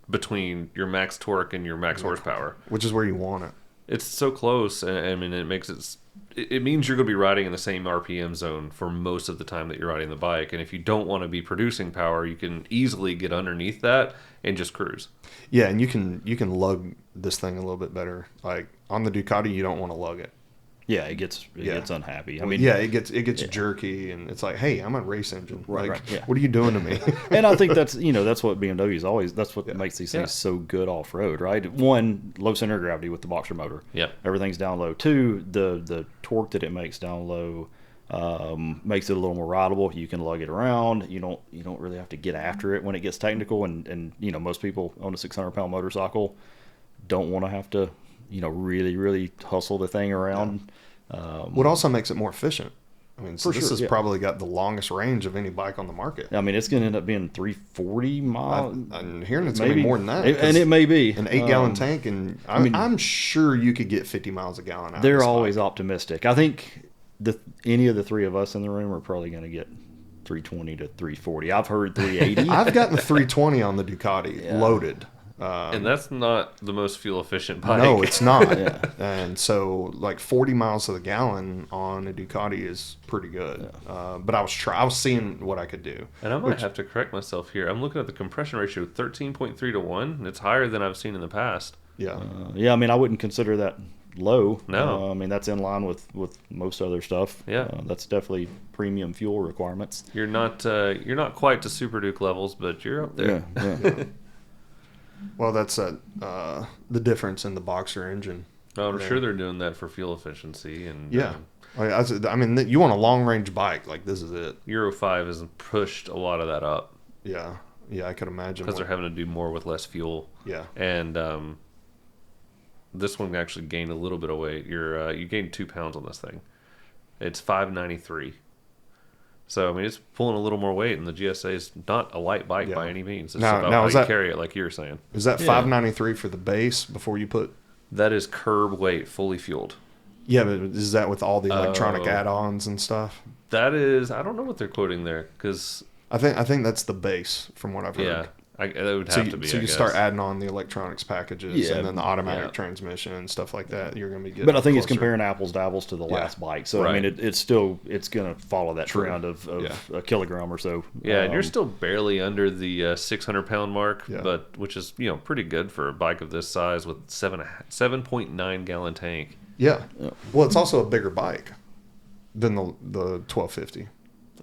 between your max torque and your max horsepower. Which is where you want it. It's so close. I mean, it makes it means you're going to be riding in the same RPM zone for most of the time that you're riding the bike. And if you don't want to be producing power, you can easily get underneath that and just cruise. Yeah, and you can lug this thing a little bit better. Like on the Ducati, you don't want to lug it. Yeah, it gets unhappy. I mean, it gets jerky, and it's like, hey, I'm a race engine. Right. What are you doing to me? And I think that's what BMW is always. That's what makes these things so good off road, right? One, low center of gravity with the boxer motor. Yeah, everything's down low. Two, the torque that it makes down low makes it a little more rideable. You can lug it around. You don't really have to get after it when it gets technical. And most people on a 600-pound motorcycle don't want to have to really, really hustle the thing around. What also makes it more efficient. I mean, so this has sure, probably got the longest range of any bike on the market. I mean, it's going to end up being 340 miles. I'm hearing it's going to be more than that. And it may be. An 8-gallon tank, and I'm sure you could get 50 miles a gallon out of this They're always bike. optimistic. I think any of the three of us in the room are probably going to get 320 to 340. I've heard 380. I've gotten 320 on the Ducati, loaded. And that's not the most fuel efficient bike. No, it's not. And so, like 40 miles to the gallon on a Ducati is pretty good. But I was seeing what I could do. And I might have to correct myself here. I'm looking at the compression ratio, 13.3 to 1. And it's higher than I've seen in the past. Yeah. I mean, I wouldn't consider that low. No. I mean, that's in line with most other stuff. Yeah. That's definitely premium fuel requirements. You're not quite to Super Duke levels, but you're up there. Yeah. Well, that's the difference in the boxer engine. Oh, I'm sure they're doing that for fuel efficiency. And I mean, you want a long range bike, like this is it. Euro 5 has pushed a lot of that up. Yeah, I could imagine. Because they're having to do more with less fuel. Yeah. And this one actually gained a little bit of weight. You gained 2 pounds on this thing. It's 593. So, I mean, it's pulling a little more weight, and the GSA is not a light bike by any means. It's about how you carry it, like you were saying. Is that 593 for the base before you put... That is curb weight, fully fueled. Yeah, but is that with all the electronic add-ons and stuff? That is... I don't know what they're quoting there, because... I think that's the base, from what I've heard. Yeah. That would have to be. So you start adding on the electronics packages and then the automatic transmission and stuff like that. You're going to be good. But I think it's comparing apples to apples to the last bike. So I mean, it's going to follow that trend of a kilogram or so. Yeah, and you're still barely under the 600-pound mark, but which is pretty good for a bike of this size with 7.9 gallon tank. Yeah. Well, it's also a bigger bike than the 1250.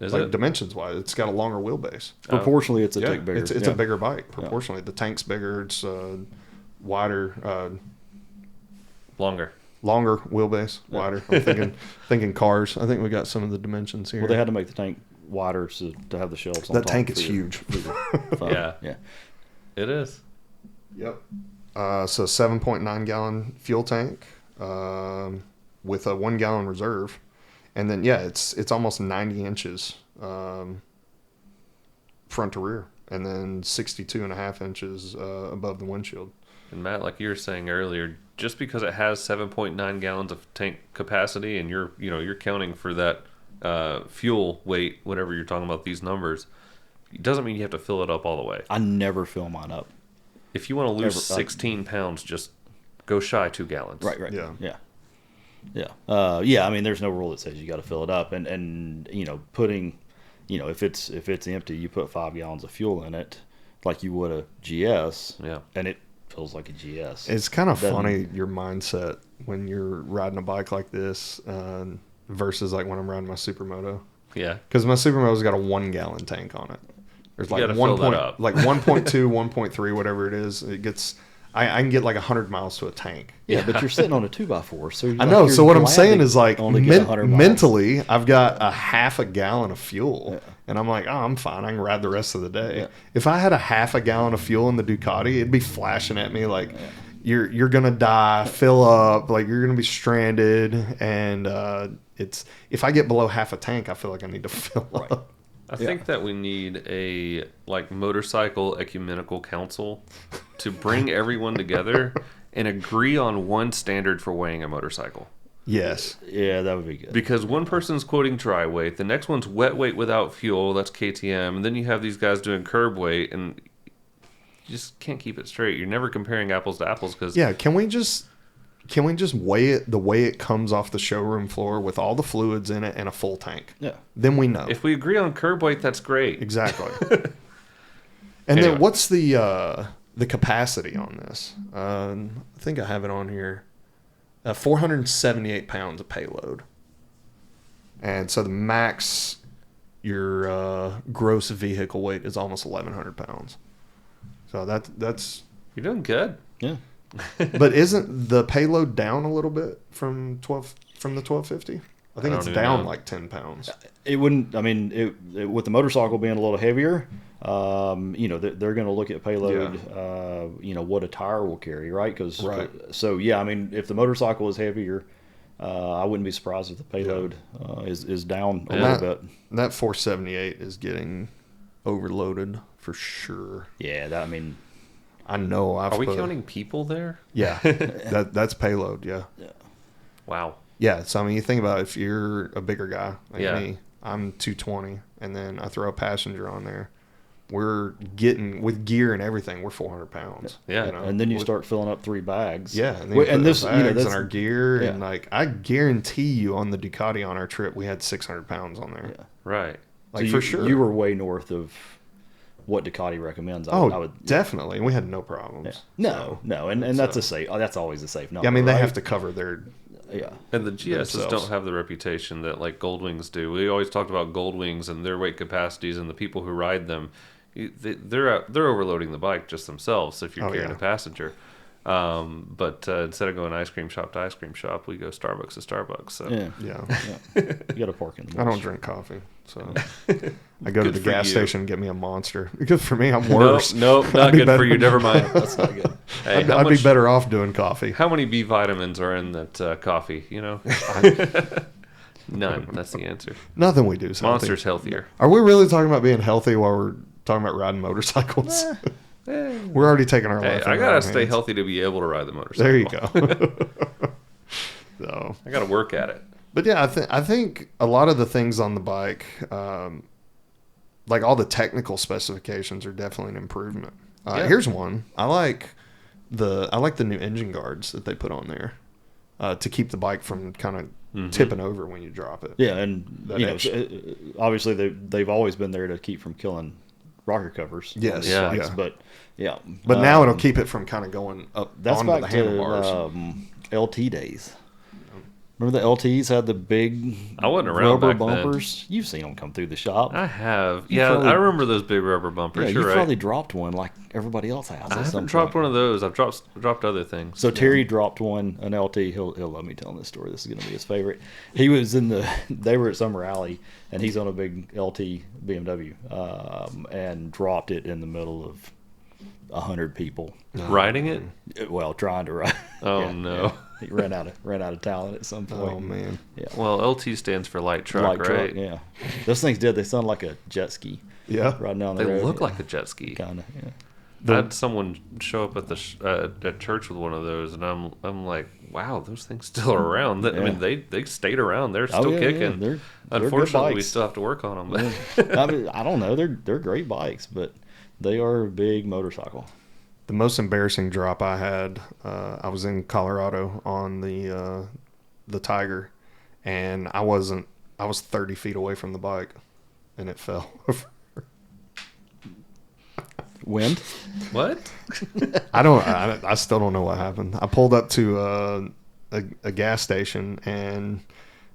Is like it? Dimensions wise, it's got a longer wheelbase. Proportionally, it's a tick bigger. It's a bigger bike. Proportionally, the tank's bigger. It's wider, longer wheelbase, wider. I'm thinking cars. I think we got some of the dimensions here. Well, they had to make the tank wider to have the shelves on that top. tank is huge. Yeah, it is. Yep. So 7.9 gallon fuel tank with a 1 gallon reserve. And then, it's almost 90 inches front to rear, and then 62.5 inches above the windshield. And Matt, like you were saying earlier, just because it has 7.9 gallons of tank capacity, and you're counting for that fuel weight, whenever you're talking about these numbers, it doesn't mean you have to fill it up all the way. I never fill mine up. If you want to lose 16 pounds, just go shy 2 gallons. Right. Yeah. Yeah. I mean, there's no rule that says you got to fill it up, and putting, if it's empty, you put 5 gallons of fuel in it, like you would a GS. Yeah. And it feels like a GS. It's kind of funny, your mindset when you're riding a bike like this versus like when I'm riding my Supermoto. Yeah. Because my Supermoto's got a 1 gallon tank on it. There's like 1.2, 1.3, whatever it is. It gets, I can get like 100 miles to a tank. Yeah, but you're sitting on a 2x4, so I know. So what I'm saying is like only get 100 miles. mentally, I've got a half a gallon of fuel, and I'm like, oh, I'm fine. I can ride the rest of the day. Yeah. If I had a half a gallon of fuel in the Ducati, it'd be flashing at me like, you're gonna die, fill up, like you're gonna be stranded, and it's if I get below half a tank, I feel like I need to fill up. I think that we need a motorcycle ecumenical council to bring everyone together and agree on one standard for weighing a motorcycle. Yes. Yeah, that would be good. Because one person's quoting dry weight, the next one's wet weight without fuel, that's KTM, and then you have these guys doing curb weight, and you just can't keep it straight. You're never comparing apples to apples because can we just weigh it the way it comes off the showroom floor with all the fluids in it and a full tank? Yeah. Then we know. if we agree on curb weight, that's great. Exactly. And Anyway. then what's the capacity on this? I think I have it on here. 478 pounds of payload. And so the max, your gross vehicle weight is almost 1,100 pounds. So that's. You're doing good. Yeah. But isn't the payload down a little bit from the 1250? I think I it's don't even down know. like 10 pounds. It wouldn't. I mean, it with the motorcycle being a little heavier, they're going to look at payload. What a tire will carry, right? So yeah, I mean, if the motorcycle is heavier, I wouldn't be surprised if the payload is down a little bit. That 478 is getting overloaded for sure. Yeah, I know. Are we counting people there? Yeah, that's payload. Yeah. Wow. Yeah. So I mean, you think about it, if you're a bigger guy like Yeah. me, I'm 220, and then I throw a passenger on there. We're getting with gear and everything. We're 400 pounds. Yeah. and then you start filling up 3 bags. Yeah, and, then and this, bags that's and our gear, yeah. and like I guarantee you, on the Ducati on our trip, we had 600 pounds on there. Yeah. Right. Like So for sure. you were way north of what Ducati recommends. I would definitely. And we had no problems. Yeah. No, and that's a safe. That's always a safe number. Yeah, I mean, they right? have to cover their. Yeah. And the GSs themselves. don't have the reputation that like Goldwings do. We always talked about Goldwings and their weight capacities and the people who ride them. They're overloading the bike just themselves if you're carrying a passenger. But instead of going ice cream shop to ice cream shop, we go Starbucks to Starbucks. So Yeah. You got to park in the I malls. don't drink coffee, so I go to Good the for gas you. station and get me a Monster. Because for me, I'm worse. Nope, not I'd be good better- for you. Never mind. That's not good. Hey, I'd be better off doing coffee. How many B vitamins are in that coffee? You know, none. That's the answer. Nothing we do is healthy. Monster's healthier. Are we really talking about being healthy while we're talking about riding motorcycles? We're already taking our Hey, life. I into our gotta stay hands. healthy to be able to ride the motorcycle. There you go. So, I gotta work at it. but yeah, I think a lot of the things on the bike, like all the technical specifications, are definitely an improvement. Yeah. Here's one. I like the new engine guards that they put on there to keep the bike from kind of tipping over when you drop it. Yeah, and That edge. obviously they've always been there to keep from killing rocker covers. on Yes, these yeah. bikes, yeah. but yeah. But now it'll keep it from kind of going up That's onto back the handlebars. to LT days. Remember the LTs had the big I wasn't around rubber back then. bumpers? You've seen them come through the shop. I have. You Yeah, probably- I remember those big rubber bumpers. Yeah, you You're right. probably dropped one like everybody else has. I haven't dropped one of those. I've dropped other things. So Terry dropped one, an LT. He'll love me telling this story. This is going to be his favorite. He was they were at some rally, and he's on a big LT BMW, and dropped it in the middle of 100 people. Riding it? Well, trying to ride. Oh, Yeah, no. yeah. He ran out of talent at some point. Oh man. Yeah. Well, LT stands for light truck, Light right? truck, yeah. Those things did. They sound like a jet ski Yeah. riding down the They road. look yeah. like a jet ski. Kind of, yeah. I had someone show up at the at church with one of those, and I'm like, wow, those things still are around. I mean, they stayed around. They're still kicking. They're Unfortunately, we still have to work on them. I mean, I don't know. They're great bikes, but they are a big motorcycle. The most embarrassing drop I had, I was in Colorado on the Tiger, and I was 30 feet away from the bike, and it fell over. Wind? What? I still don't know what happened. I pulled up to a gas station, and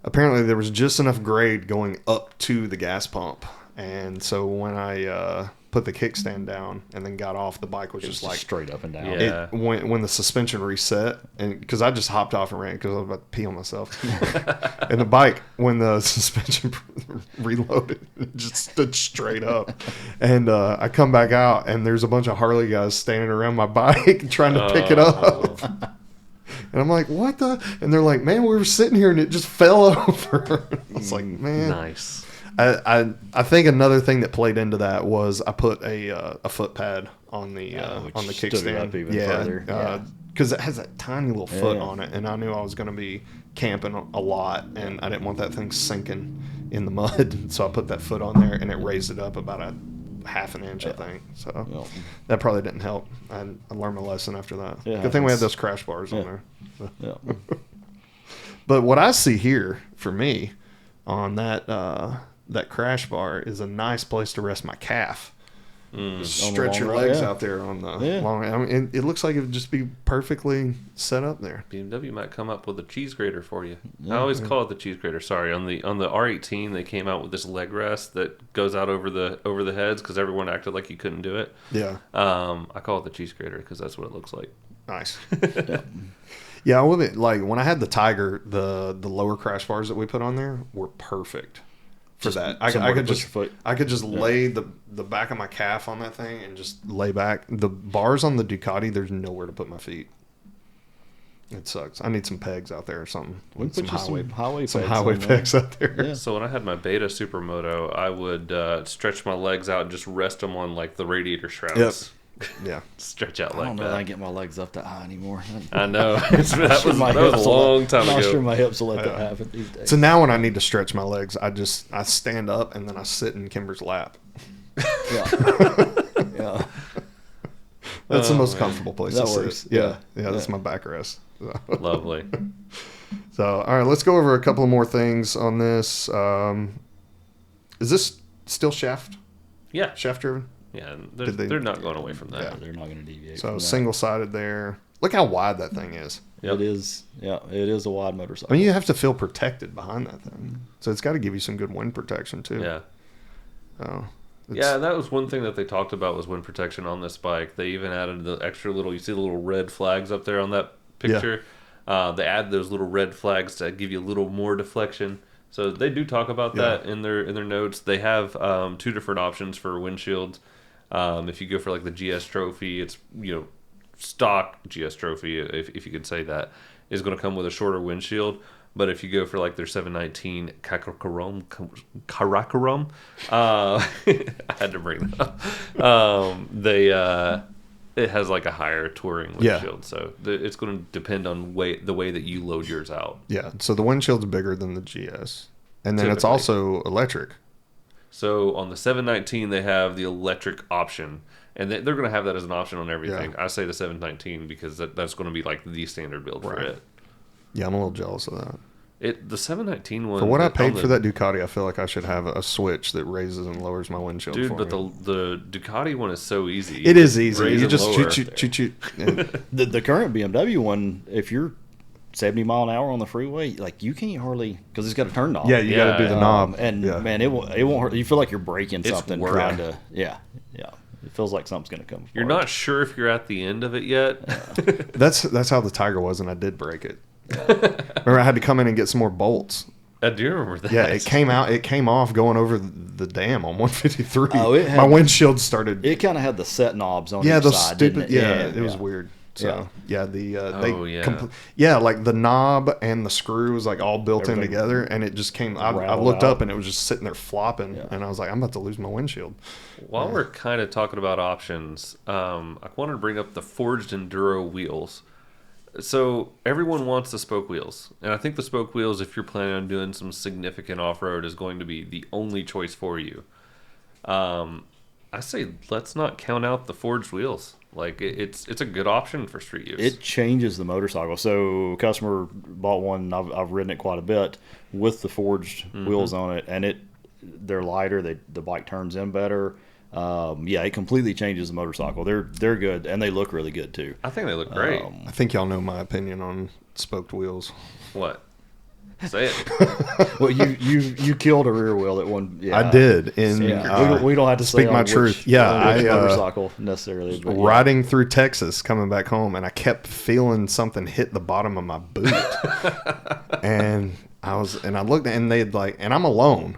apparently there was just enough grade going up to the gas pump. And so when I put the kickstand down and then got off, the bike was just like straight up and down. Yeah. When the suspension reset, and because I just hopped off and ran because I was about to pee on myself. And the bike, when the suspension reloaded, it just stood straight up. And I come back out, and there's a bunch of Harley guys standing around my bike trying to pick it up. And I'm like, what the? And they're like, man, we were sitting here and it just fell over. I was like, man. Nice. I think another thing that played into that was I put a foot pad on the kickstand. Because it has that tiny little foot on it, and I knew I was going to be camping a lot, and I didn't want that thing sinking in the mud, so I put that foot on there, and it raised it up about a half an inch, I think. So that probably didn't help. I learned my lesson after that. Good thing we had those crash bars on there. So. But what I see here for me on that crash bar is a nice place to rest my calf. Stretch your legs out there on the long. I mean, it looks like it would just be perfectly set up there. BMW might come up with a cheese grater for you. I always call it the cheese grater. Sorry, on the R18 they came out with this leg rest that goes out over the heads because everyone acted like you couldn't do it. Yeah. I call it the cheese grater because that's what it looks like. Nice. Yeah, I will admit, like when I had the Tiger, the lower crash bars that we put on there were perfect for that. I could just lay the back of my calf on that thing and just lay back. The bars on the Ducati, there's nowhere to put my feet. It sucks. I need some pegs out there or something. Some highway pegs out there. Yeah. So when I had my Beta Supermoto, I would stretch my legs out and just rest them on like the radiator shrouds. Yep. Yeah. Stretch out like that. I don't know if I can get my legs up that high anymore. I know. that was a long time ago. I'm not sure my hips will let that happen these days. So now when I need to stretch my legs, I stand up and then I sit in Kimber's lap. Yeah. That's the most comfortable place that to works. sit. Yeah, that's my back rest. So. Lovely. So, all right, let's go over a couple more things on this. Is this still shaft? Yeah. Shaft driven? Yeah, they're not going away from that. Yeah. They're not going to deviate. So single-sided there. Look how wide that thing is. Yep. It is. Yeah, it is a wide motorcycle. I mean, you have to feel protected behind that thing. So it's got to give you some good wind protection too. Yeah. Oh. Yeah, that was one thing that they talked about was wind protection on this bike. They even added the extra little. You see the little red flags up there on that picture. Yeah. They add those little red flags to give you a little more deflection. So they do talk about that in their notes. They have two different options for windshields. If you go for like the GS Trophy, it's stock GS Trophy, if you could say that, is going to come with a shorter windshield. But if you go for like their 719 Karakoram, I had to bring that up. It has like a higher touring windshield, so it's going to depend on the way that you load yours out. Yeah, so the windshield's bigger than the GS, and then it's also electric. So on the 719, they have the electric option, and they're going to have that as an option on everything. Yeah. I say the 719 because that's going to be like the standard build for it. Yeah, I'm a little jealous of that. The 719 one. For what I paid for that Ducati, I feel like I should have a switch that raises and lowers my windshield. Dude, but the Ducati one is so easy. It is easy. You just shoot. The current BMW one, if you're 70 mile an hour on the freeway, like you can't hardly, because it's got a turn knob. Yeah, you got to do the knob, and man, it won't hurt. You feel like you're breaking something trying to. Yeah. It feels like something's going to come. You're not sure if you're at the end of it yet. That's how the Tiger was, and I did break it. Remember, I had to come in and get some more bolts. I do remember that. Yeah, it came off going over the dam on 153. My windshield started. It kind of had the set knobs on each those side. stupid. Didn't it? It was weird. So yeah, like the knob and the screw was like all built in together, and it just came. I looked up and it was just sitting there flopping, and I was like, I'm about to lose my windshield. While we're kind of talking about options, I wanted to bring up the forged enduro wheels. So everyone wants the spoke wheels, and I think the spoke wheels, if you're planning on doing some significant off-road, is going to be the only choice for you. I say let's not count out the forged wheels. Like it's a good option for street use. It changes the motorcycle. So a customer bought one. I've ridden it quite a bit with the forged wheels on it, and they're lighter. The bike turns in better. It completely changes the motorcycle. They're good, and they look really good too. I think they look great. I think y'all know my opinion on spoked wheels. What? Say it. Well, you killed a rear wheel at one. Yeah, I did. We don't have to speak say my truth. Yeah, motorcycle necessarily. But riding through Texas, coming back home, and I kept feeling something hit the bottom of my boot, and I looked, and and I'm alone,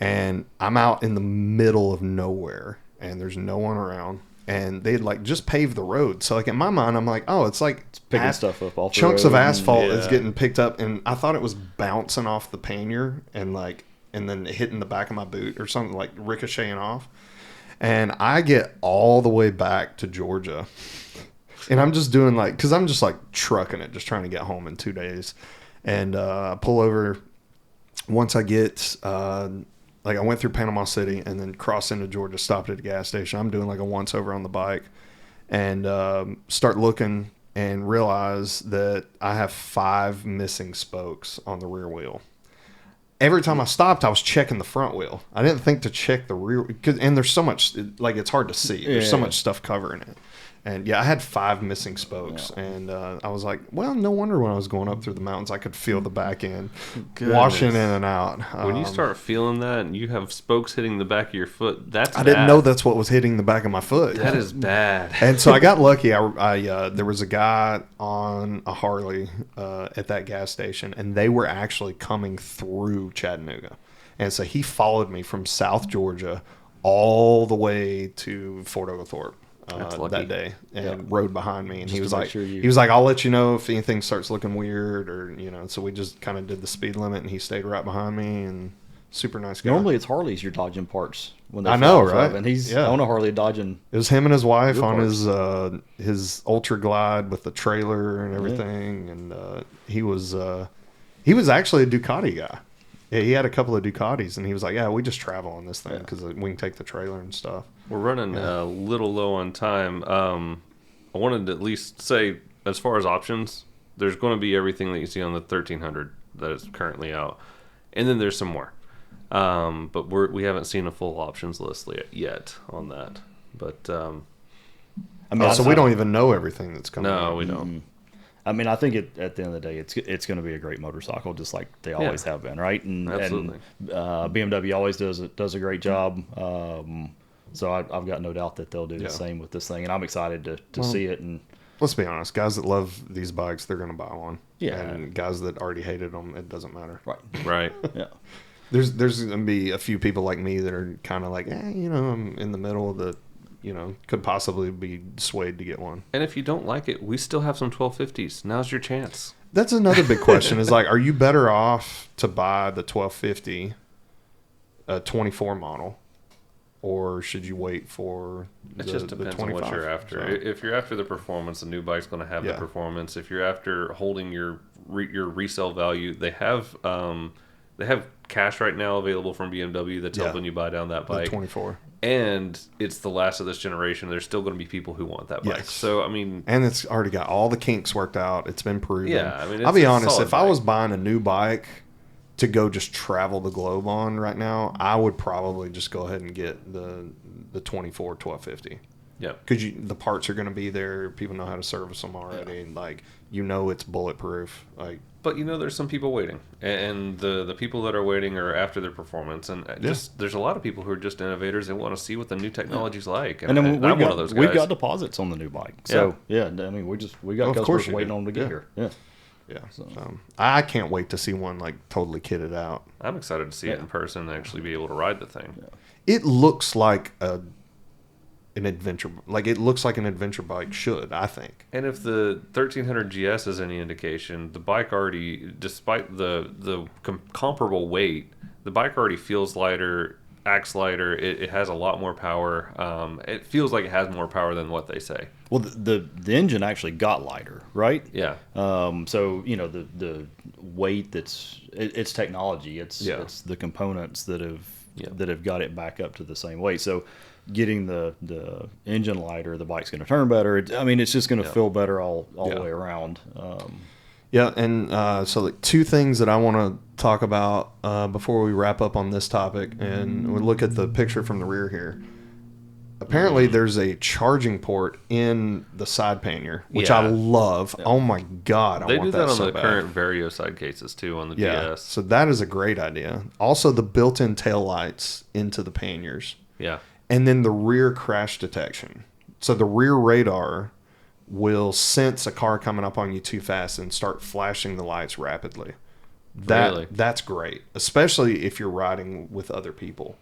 and I'm out in the middle of nowhere, and there's no one around. And they'd just paved the road. So in my mind, I'm like, oh, it's picking stuff up off the chunks road. of asphalt is getting picked up, and I thought it was bouncing off the pannier and then hitting the back of my boot or something, ricocheting off. And I get all the way back to Georgia, and I'm just doing because I'm just trucking it, just trying to get home in 2 days. And I pull over once I get. I went through Panama City and then crossed into Georgia, stopped at a gas station. I'm doing a once over on the bike, and start looking and realize that I have 5 missing spokes on the rear wheel. Every time I stopped, I was checking the front wheel. I didn't think to check the rear, and there's so much, it's hard to see. There's so much stuff covering it. And I had 5 missing spokes, and I was like, well, no wonder when I was going up through the mountains, I could feel the back end washing in and out. When you start feeling that and you have spokes hitting the back of your foot, that's I didn't know that's what was hitting the back of my foot. That is bad. And so I got lucky. I there was a guy on a Harley at that gas station, and they were actually coming through Chattanooga. And so he followed me from South Georgia all the way to Fort Oglethorpe. That day and rode behind me, and he was like, I'll let you know if anything starts looking weird, or so we just kind of did the speed limit, and he stayed right behind me, and super nice guy. Normally it's Harleys you're dodging parts when they I know, right? And he's on a Harley dodging. It was him and his wife on his Ultra Glide with the trailer and everything, and he was actually a Ducati guy. Yeah, he had a couple of Ducatis, and he was like, yeah, we just travel on this thing because we can take the trailer and stuff. We're running a little low on time. I wanted to at least say, as far as options, there's going to be everything that you see on the 1300 that is currently out. And then there's some more. But we haven't seen a full options list yet on that. But so we don't even know everything that's coming out. No, we don't. I mean, I think at the end of the day, it's going to be a great motorcycle, just like they always have been, right? Absolutely. And BMW always does a great job. So I've got no doubt that they'll do the same with this thing, and I'm excited to see it. And let's be honest, guys that love ththese bikes, they're going to buy one. Yeah. And guys that already hated them, it doesn't matter. Right. Yeah. There's going to be a few people like me that are kind of like, I'm in the middle of the. Could possibly be swayed to get one. And if you don't like it, we still have some 1250s. Now's your chance. That's another big question is are you better off to buy the 1250, a 24 model, or should you wait for it just depends on what you're after. So, if you're after the performance, the new bike's going to have the performance. If you're after holding your resale value, they have cash right now available from BMW that's helping you buy down that bike. The 24. And it's the last of this generation. There's still going to be people who want that bike. Yes. So, I mean... And it's already got all the kinks worked out. It's been proven. Yeah, I mean, I'll be honest. If I was buying a new bike to go just travel the globe on right now, I would probably just go ahead and get the 24 1250. Yeah. Because the parts are going to be there. People know how to service them already. Yeah. It's bulletproof. But there's some people waiting, and the people that are waiting are after their performance, and there's a lot of people who are just innovators and want to see what the new technology's like. And then I'm one of those guys. We've got deposits on the new bike, so I mean we got customers waiting on them to get here. Yeah. Yeah, so I can't wait to see one totally kitted out. I'm excited to see it in person and actually be able to ride the thing. Yeah. It looks like an adventure, like it looks like an adventure bike should, I think. And if the 1300 GS is any indication, the bike already, despite the comparable weight, the bike already feels lighter, acts lighter. It has a lot more power. It feels like it has more power than what they say. Well, the engine actually got lighter, right? Yeah. So the weight it's technology. It's the components that have got it back up to the same weight. So getting the engine lighter, the bike's going to turn better. It's just going to feel better all the way around. So like two things that I want to talk about before we wrap up on this topic, and we look at the picture from the rear here. Apparently, there's a charging port in the side pannier, which I love. Yeah. Oh my god, I want that so bad. They do that on the current Vario side cases too on the GS. So that is a great idea. Also, the built-in tail lights into the panniers. Yeah. And then the rear crash detection. So the rear radar will sense a car coming up on you too fast and start flashing the lights rapidly. That's great, especially if you're riding with other people,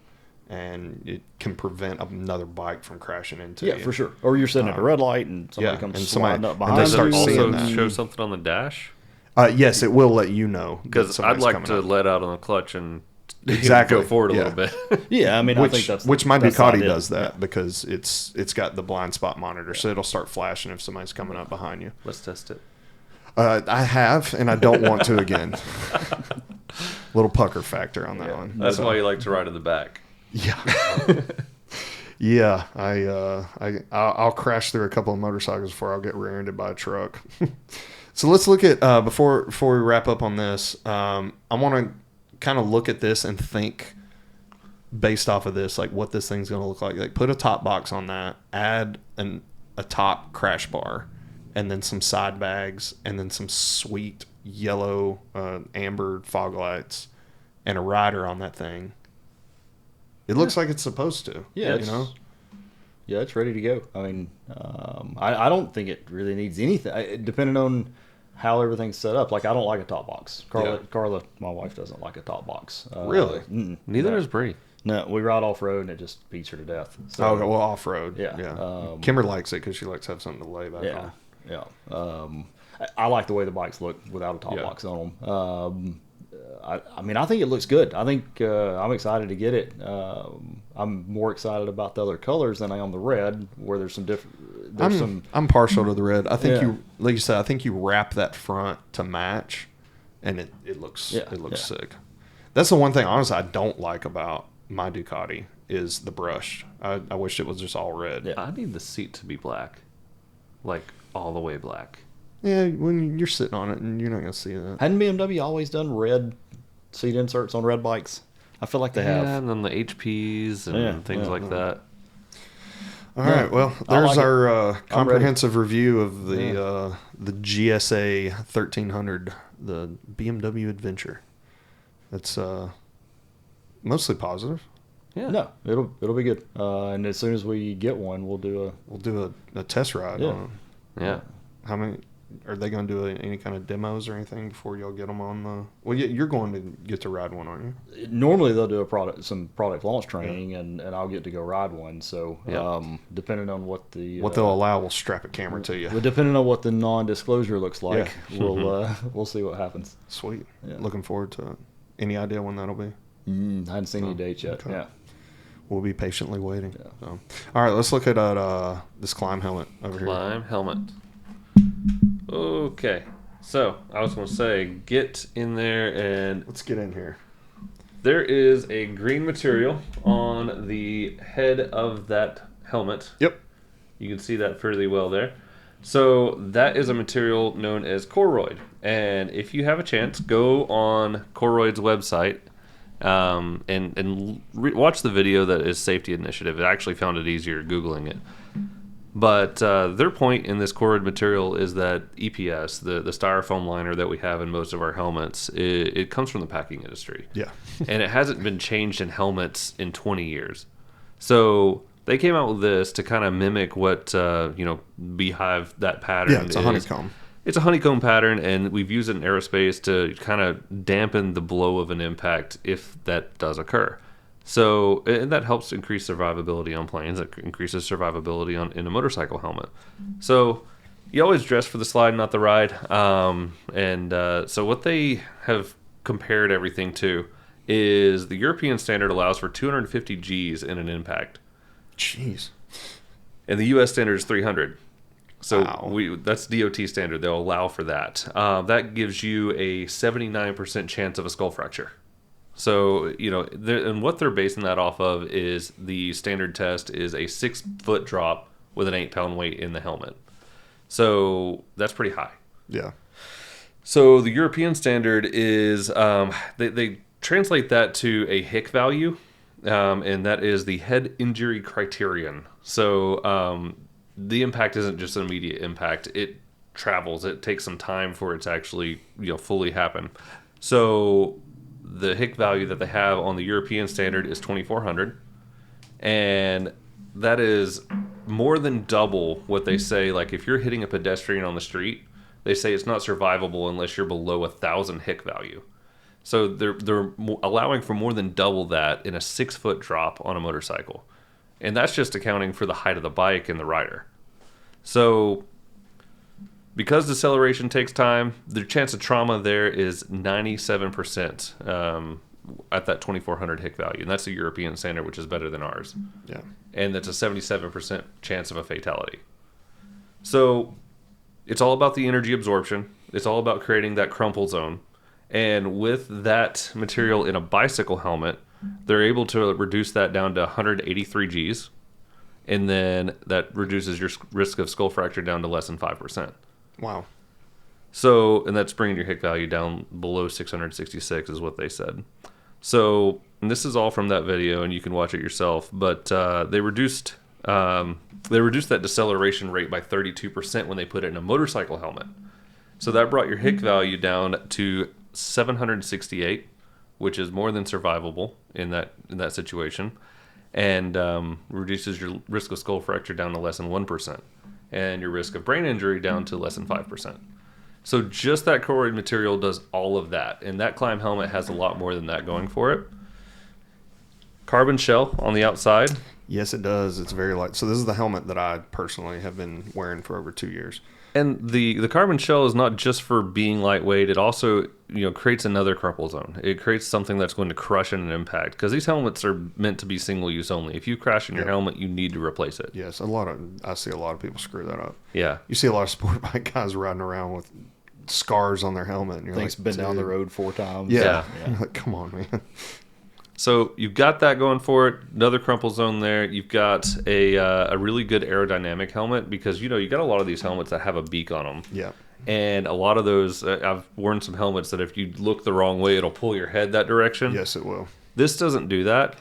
and it can prevent another bike from crashing into you. Yeah, for sure. Or you're sitting at a red light and somebody comes sliding up behind you. Does it also show something on the dash? Yes, it will let you know. Because I'd like to let out on the clutch and go forward a little bit. Yeah, I think that's which my Ducati does that because it's got the blind spot monitor, so it'll start flashing if somebody's coming up behind you. Let's test it. I have, and I don't want to again. Little pucker factor on that one. That's why you like to ride in the back. Yeah. Yeah, I'll crash through a couple of motorcycles before I'll get rear-ended by a truck. So let's look at before we wrap up on this. I want to kind of look at this and think based off of this, like what this thing's going to look like. Like put a top box on that, add a top crash bar, and then some side bags, and then some sweet yellow amber fog lights, and a rider on that thing. It looks like it's supposed to. Yeah, Yeah, it's ready to go. I don't think it really needs anything, depending on how everything's set up. Like, I don't like a top box. Carla, my wife, doesn't like a top box. Really? Neither does Bree. No, we ride off road and it just beats her to death. So, okay, well, off road. Yeah. Kimber likes it because she likes to have something to lay back on. Yeah. I like the way the bikes look without a top box on them. I think it looks good. I think I'm excited to get it. I'm more excited about the other colors than I am the red, where there's some different. I'm partial to the red. I think like you said, I think you wrap that front to match, and it looks sick. That's the one thing, honestly, I don't like about my Ducati is the brush. I wish it was just all red. Yeah. I need the seat to be black, like all the way black. Yeah, when you're sitting on it, and you're not gonna see that. Hadn't BMW always done red seat inserts on red bikes? I feel like they have. Yeah, and then the HPs and things like that. All right, well, there's our comprehensive review of the GSA 1300, the BMW Adventure. It's mostly positive. Yeah. No, it'll be good. And as soon as we get one, we'll do a test ride. Yeah. On it. Yeah. How many? Are they going to do any kind of demos or anything before y'all get them on the? Well, you're going to get to ride one, aren't you? Normally they'll do some product launch training, and I'll get to go ride one. So depending on what they'll allow, we'll strap a camera to you. Well, depending on what the non-disclosure looks like, we'll see what happens. Sweet. Yeah. Looking forward to it. Any idea when that'll be? I haven't seen any dates yet. Okay. Yeah. We'll be patiently waiting. Yeah. So. All right, let's look at this Klim helmet over here. Klim helmet. Okay, so I was going to say, get in there and... Let's get in here. There is a green material on the head of that helmet. Yep. You can see that fairly well there. So that is a material known as Koroyd. And if you have a chance, go on Koroyd's website and watch the video that is Safety Initiative. I actually found it easier Googling it. But their point in this Koroyd material is that EPS, the styrofoam liner that we have in most of our helmets, it comes from the packing industry. Yeah. And it hasn't been changed in helmets in 20 years. So they came out with this to kind of mimic what, Beehive, that pattern. Yeah, it's a honeycomb. It's a honeycomb pattern, and we've used it in aerospace to kind of dampen the blow of an impact if that does occur. So, and that helps increase survivability on planes. That increases survivability in a motorcycle helmet. So, you always dress for the slide, not the ride. So what they have compared everything to is the European standard allows for 250 Gs in an impact. Jeez. And the U.S. standard is 300. So Wow. that's DOT standard. They'll allow for that. That gives you a 79% chance of a skull fracture. So, and what they're basing that off of is the standard test is a 6-foot drop with an 8-pound weight in the helmet. So that's pretty high. Yeah. So the European standard is, they translate that to a HIC value, and that is the head injury criterion. So the impact isn't just an immediate impact. It travels. It takes some time for it to actually fully happen. So the HIC value that they have on the European standard is 2,400, and that is more than double what they say. Like if you're hitting a pedestrian on the street, they say it's not survivable unless you're below 1,000 HIC value. So they're allowing for more than double that in a 6-foot drop on a motorcycle, and that's just accounting for the height of the bike and the rider. So because deceleration takes time, the chance of trauma there is 97% at that 2,400 HIC value. And that's the European standard, which is better than ours. Yeah. And that's a 77% chance of a fatality. So it's all about the energy absorption. It's all about creating that crumple zone. And with that material in a bicycle helmet, they're able to reduce that down to 183 Gs. And then that reduces your risk of skull fracture down to less than 5%. Wow. So, and that's bringing your HIC value down below 666 is what they said. So, and this is all from that video, and you can watch it yourself. But they reduced that deceleration rate by 32% when they put it in a motorcycle helmet. So that brought your HIC value down to 768, which is more than survivable in that situation, and reduces your risk of skull fracture down to less than 1%. And your risk of brain injury down to less than 5%. So just that Koroyd material does all of that. And that Klim helmet has a lot more than that going for it. Carbon shell on the outside. Yes, it does. It's very light. So this is the helmet that I personally have been wearing for over 2 years. And the carbon shell is not just for being lightweight. It also creates another crumple zone. It creates something that's going to crush in an impact. Because these helmets are meant to be single use only. If you crash in your helmet, you need to replace it. Yes, I see a lot of people screw that up. Yeah. You see a lot of sport bike guys riding around with scars on their helmet. And you're Things like, been down the "Dude." road 4 times. Yeah. Like, come on, man. So you've got that going for it. Another crumple zone there. You've got a really good aerodynamic helmet because you got a lot of these helmets that have a beak on them. Yeah. And a lot of those, I've worn some helmets that if you look the wrong way, it'll pull your head that direction. Yes, it will. This doesn't do that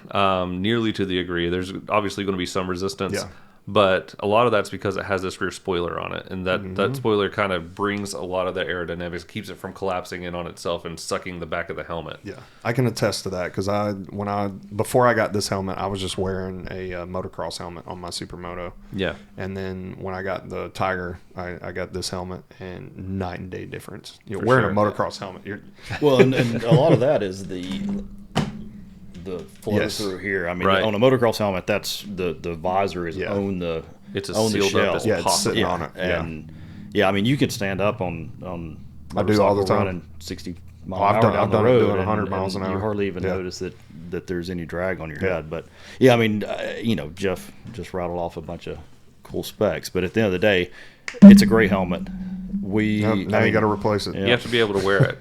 nearly to the degree. There's obviously going to be some resistance. Yeah. But a lot of that's because it has this rear spoiler on it. And that spoiler kind of brings a lot of the aerodynamics, keeps it from collapsing in on itself and sucking the back of the helmet. Yeah, I can attest to that because before I got this helmet, I was just wearing a motocross helmet on my Supermoto. Yeah. And then when I got the Tiger, I got this helmet, and night and day difference. For Wearing sure. a motocross helmet. Well, and a lot of that is the flow Yes. through here. I mean, Right. on a motocross helmet, that's the visor is Yeah. on the It's a on the sealed up shell. as Yeah, it's possible. sitting on it. And I mean, you can stand up on I do all the motorcycle time. running 60 mile Oh, I've an hour done- down I've the done it road, doing 100 miles an and hour. You hardly even Yeah. notice that there's any drag on your Yeah. head. But yeah, I mean, Jeff just rattled off a bunch of cool specs, but at the end of the day, it's a great helmet. Now you got to replace it. Yeah. You have to be able to wear it.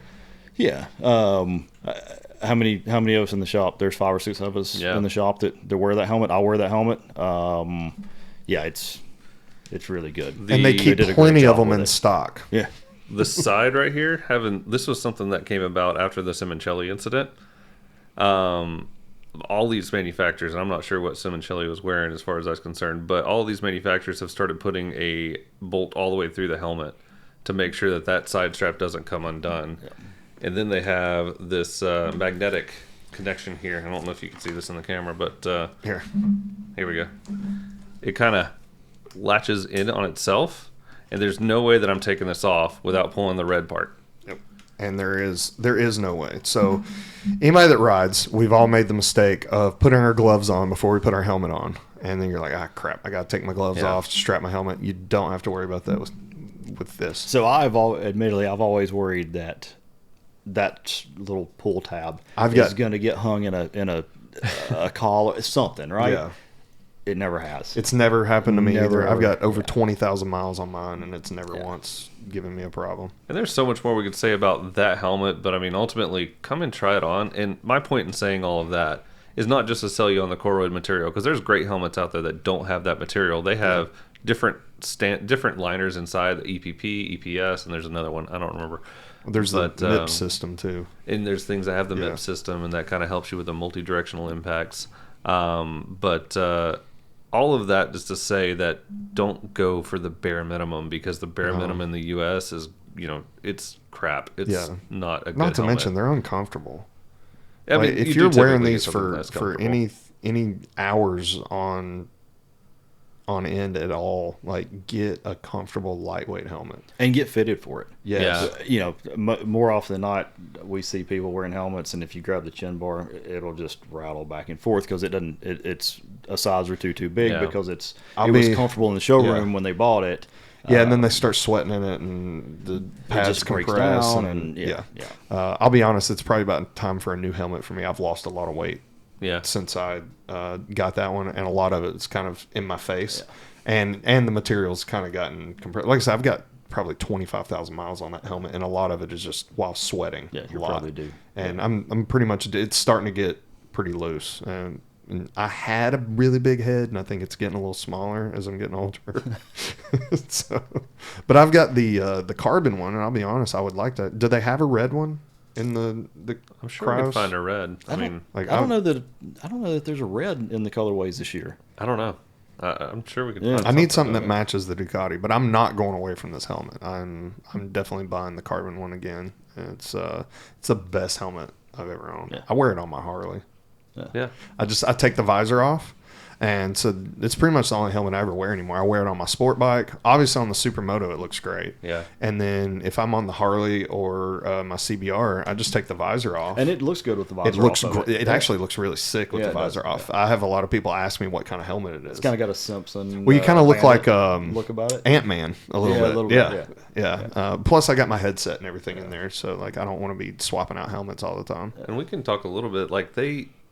Yeah. How many of us in the shop? There's 5 or 6 of us Yeah. in the shop that wear that helmet. I wear that helmet. Yeah, it's really good. And they keep did a great plenty of job them with in it. stock. Yeah. The side right here, this was something that came about after the Simoncelli incident. All these manufacturers, and I'm not sure what Simoncelli was wearing as far as that's concerned, but all these manufacturers have started putting a bolt all the way through the helmet to make sure that side strap doesn't come undone. Yeah. And then they have this magnetic connection here. I don't know if you can see this in the camera, but Here. here we go. It kind of latches in on itself, and there's no way that I'm taking this off without pulling the red part. Yep. and there is no way. So anybody that rides, we've all made the mistake of putting our gloves on before we put our helmet on, and then you're like, crap, I got to take my gloves off, strap my helmet. You don't have to worry about that with this. So I've always worried that little pull tab is going to get hung in a collar, something, right? Yeah. It never has. It's never happened to me either. I've got over yeah. 20,000 miles on mine, and it's never once given me a problem. And there's so much more we could say about that helmet, but I mean, ultimately, come and try it on. And my point in saying all of that is not just to sell you on the Koroyd material, because there's great helmets out there that don't have that material. They have different liners inside, the EPP, EPS, and there's another one, I don't remember. There's the MIP system too. And there's things that have the MIP system, and that kind of helps you with the multi-directional impacts. But all of that is to say that don't go for the bare minimum, because the bare minimum in the U.S. is, it's crap. It's not a good Not to helmet. mention, they're uncomfortable. I mean, if you're wearing these for any hours on end at all, like, get a comfortable lightweight helmet and get fitted for it. Yes. More often than not, we see people wearing helmets, and if you grab the chin bar, it'll just rattle back and forth because it's a size or two too big, because it was comfortable in the showroom when they bought it. And then they start sweating in it, and the pads compress. I'll be honest, it's probably about time for a new helmet for me. I've lost a lot of weight since I got that one, and a lot of it's kind of in my face, and the material's kind of gotten compressed. Like I said, I've got probably 25,000 miles on that helmet, and a lot of it is just while sweating. Yeah, you probably do. And I'm pretty much, it's starting to get pretty loose, and I had a really big head, and I think it's getting a little smaller as I'm getting older. But I've got the carbon one, and I'll be honest, I would like to. Do they have a red one in the I'm sure we can find a red. I don't know that there's a red in the colorways this year. I don't know. I'm sure we can. Find I need something that matches the Ducati, but I'm not going away from this helmet. I'm definitely buying the carbon one again. It's the best helmet I've ever owned. Yeah. I wear it on my Harley. Yeah. I take the visor off, and so it's pretty much the only helmet I ever wear anymore. I wear it on my sport bike. Obviously on the Supermoto it looks great. Yeah. And then if I'm on the Harley or my CBR, I just take the visor off. And it looks good with the visor off. It actually looks really sick with the visor off. Yeah. I have a lot of people ask me what kind of helmet it is. It's kind of got a Simpson. Well, you kind of look like look about it. Ant-Man a little bit. Yeah. Plus I got my headset and everything in there, so like I don't want to be swapping out helmets all the time. And we can talk a little bit, like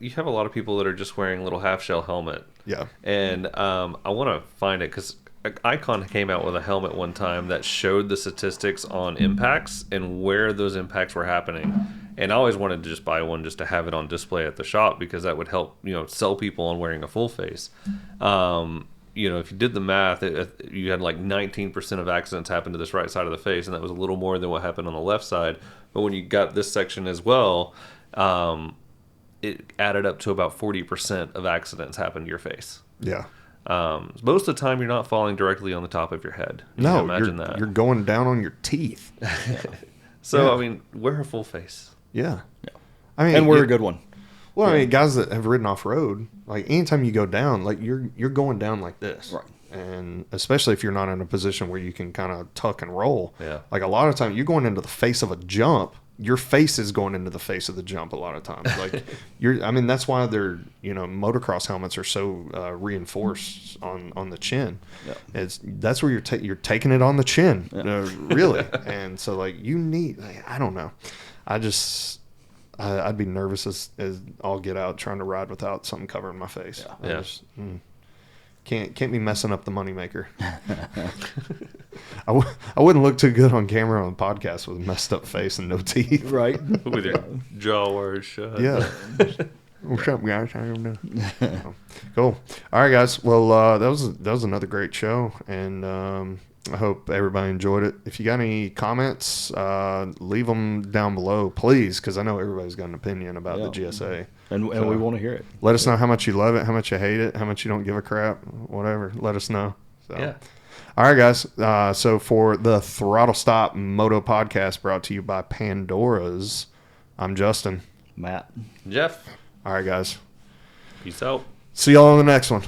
you have a lot of people that are just wearing a little half shell helmet. Yeah. And I want to find it, because Icon came out with a helmet one time that showed the statistics on impacts and where those impacts were happening. And I always wanted to just buy one just to have it on display at the shop, because that would help, sell people on wearing a full face. If you did the math, you had like 19% of accidents happen to this right side of the face, and that was a little more than what happened on the left side. But when you got this section as well, it added up to about 40% of accidents happen to your face. Yeah. Most of the time, you're not falling directly on the top of your head. Imagine that. You're going down on your teeth. So, I mean, wear a full face. Yeah. I mean, and wear a good one. Well, I mean, guys that have ridden off road, like anytime you go down, like you're going down like this. Right. And especially if you're not in a position where you can kind of tuck and roll. Yeah. Like a lot of times you're going into the face of a jump. Your face is going into the face of the jump a lot of times. Like that's why they're, motocross helmets are so reinforced on the chin. Yeah. That's where you're taking it on the chin, really. And so like I don't know. I'd be nervous as all get out trying to ride without something covering my face. Yeah. Can't be messing up the moneymaker. I wouldn't look too good on camera on the podcast with a messed up face and no teeth. Right. With your jaw wired shut. Yeah. What's up, guys? How you doing? Cool. All right, guys. Well, that was another great show, and I hope everybody enjoyed it. If you got any comments, leave them down below, please, because I know everybody's got an opinion about the GSA. And we want to hear it. Let us know how much you love it, how much you hate it, how much you don't give a crap, whatever. Let us know. So. Yeah. All right, guys. So for the Throttle Stop Moto Podcast brought to you by Pandora's, I'm Justin. Matt. Jeff. All right, guys. Peace out. See y'all on the next one.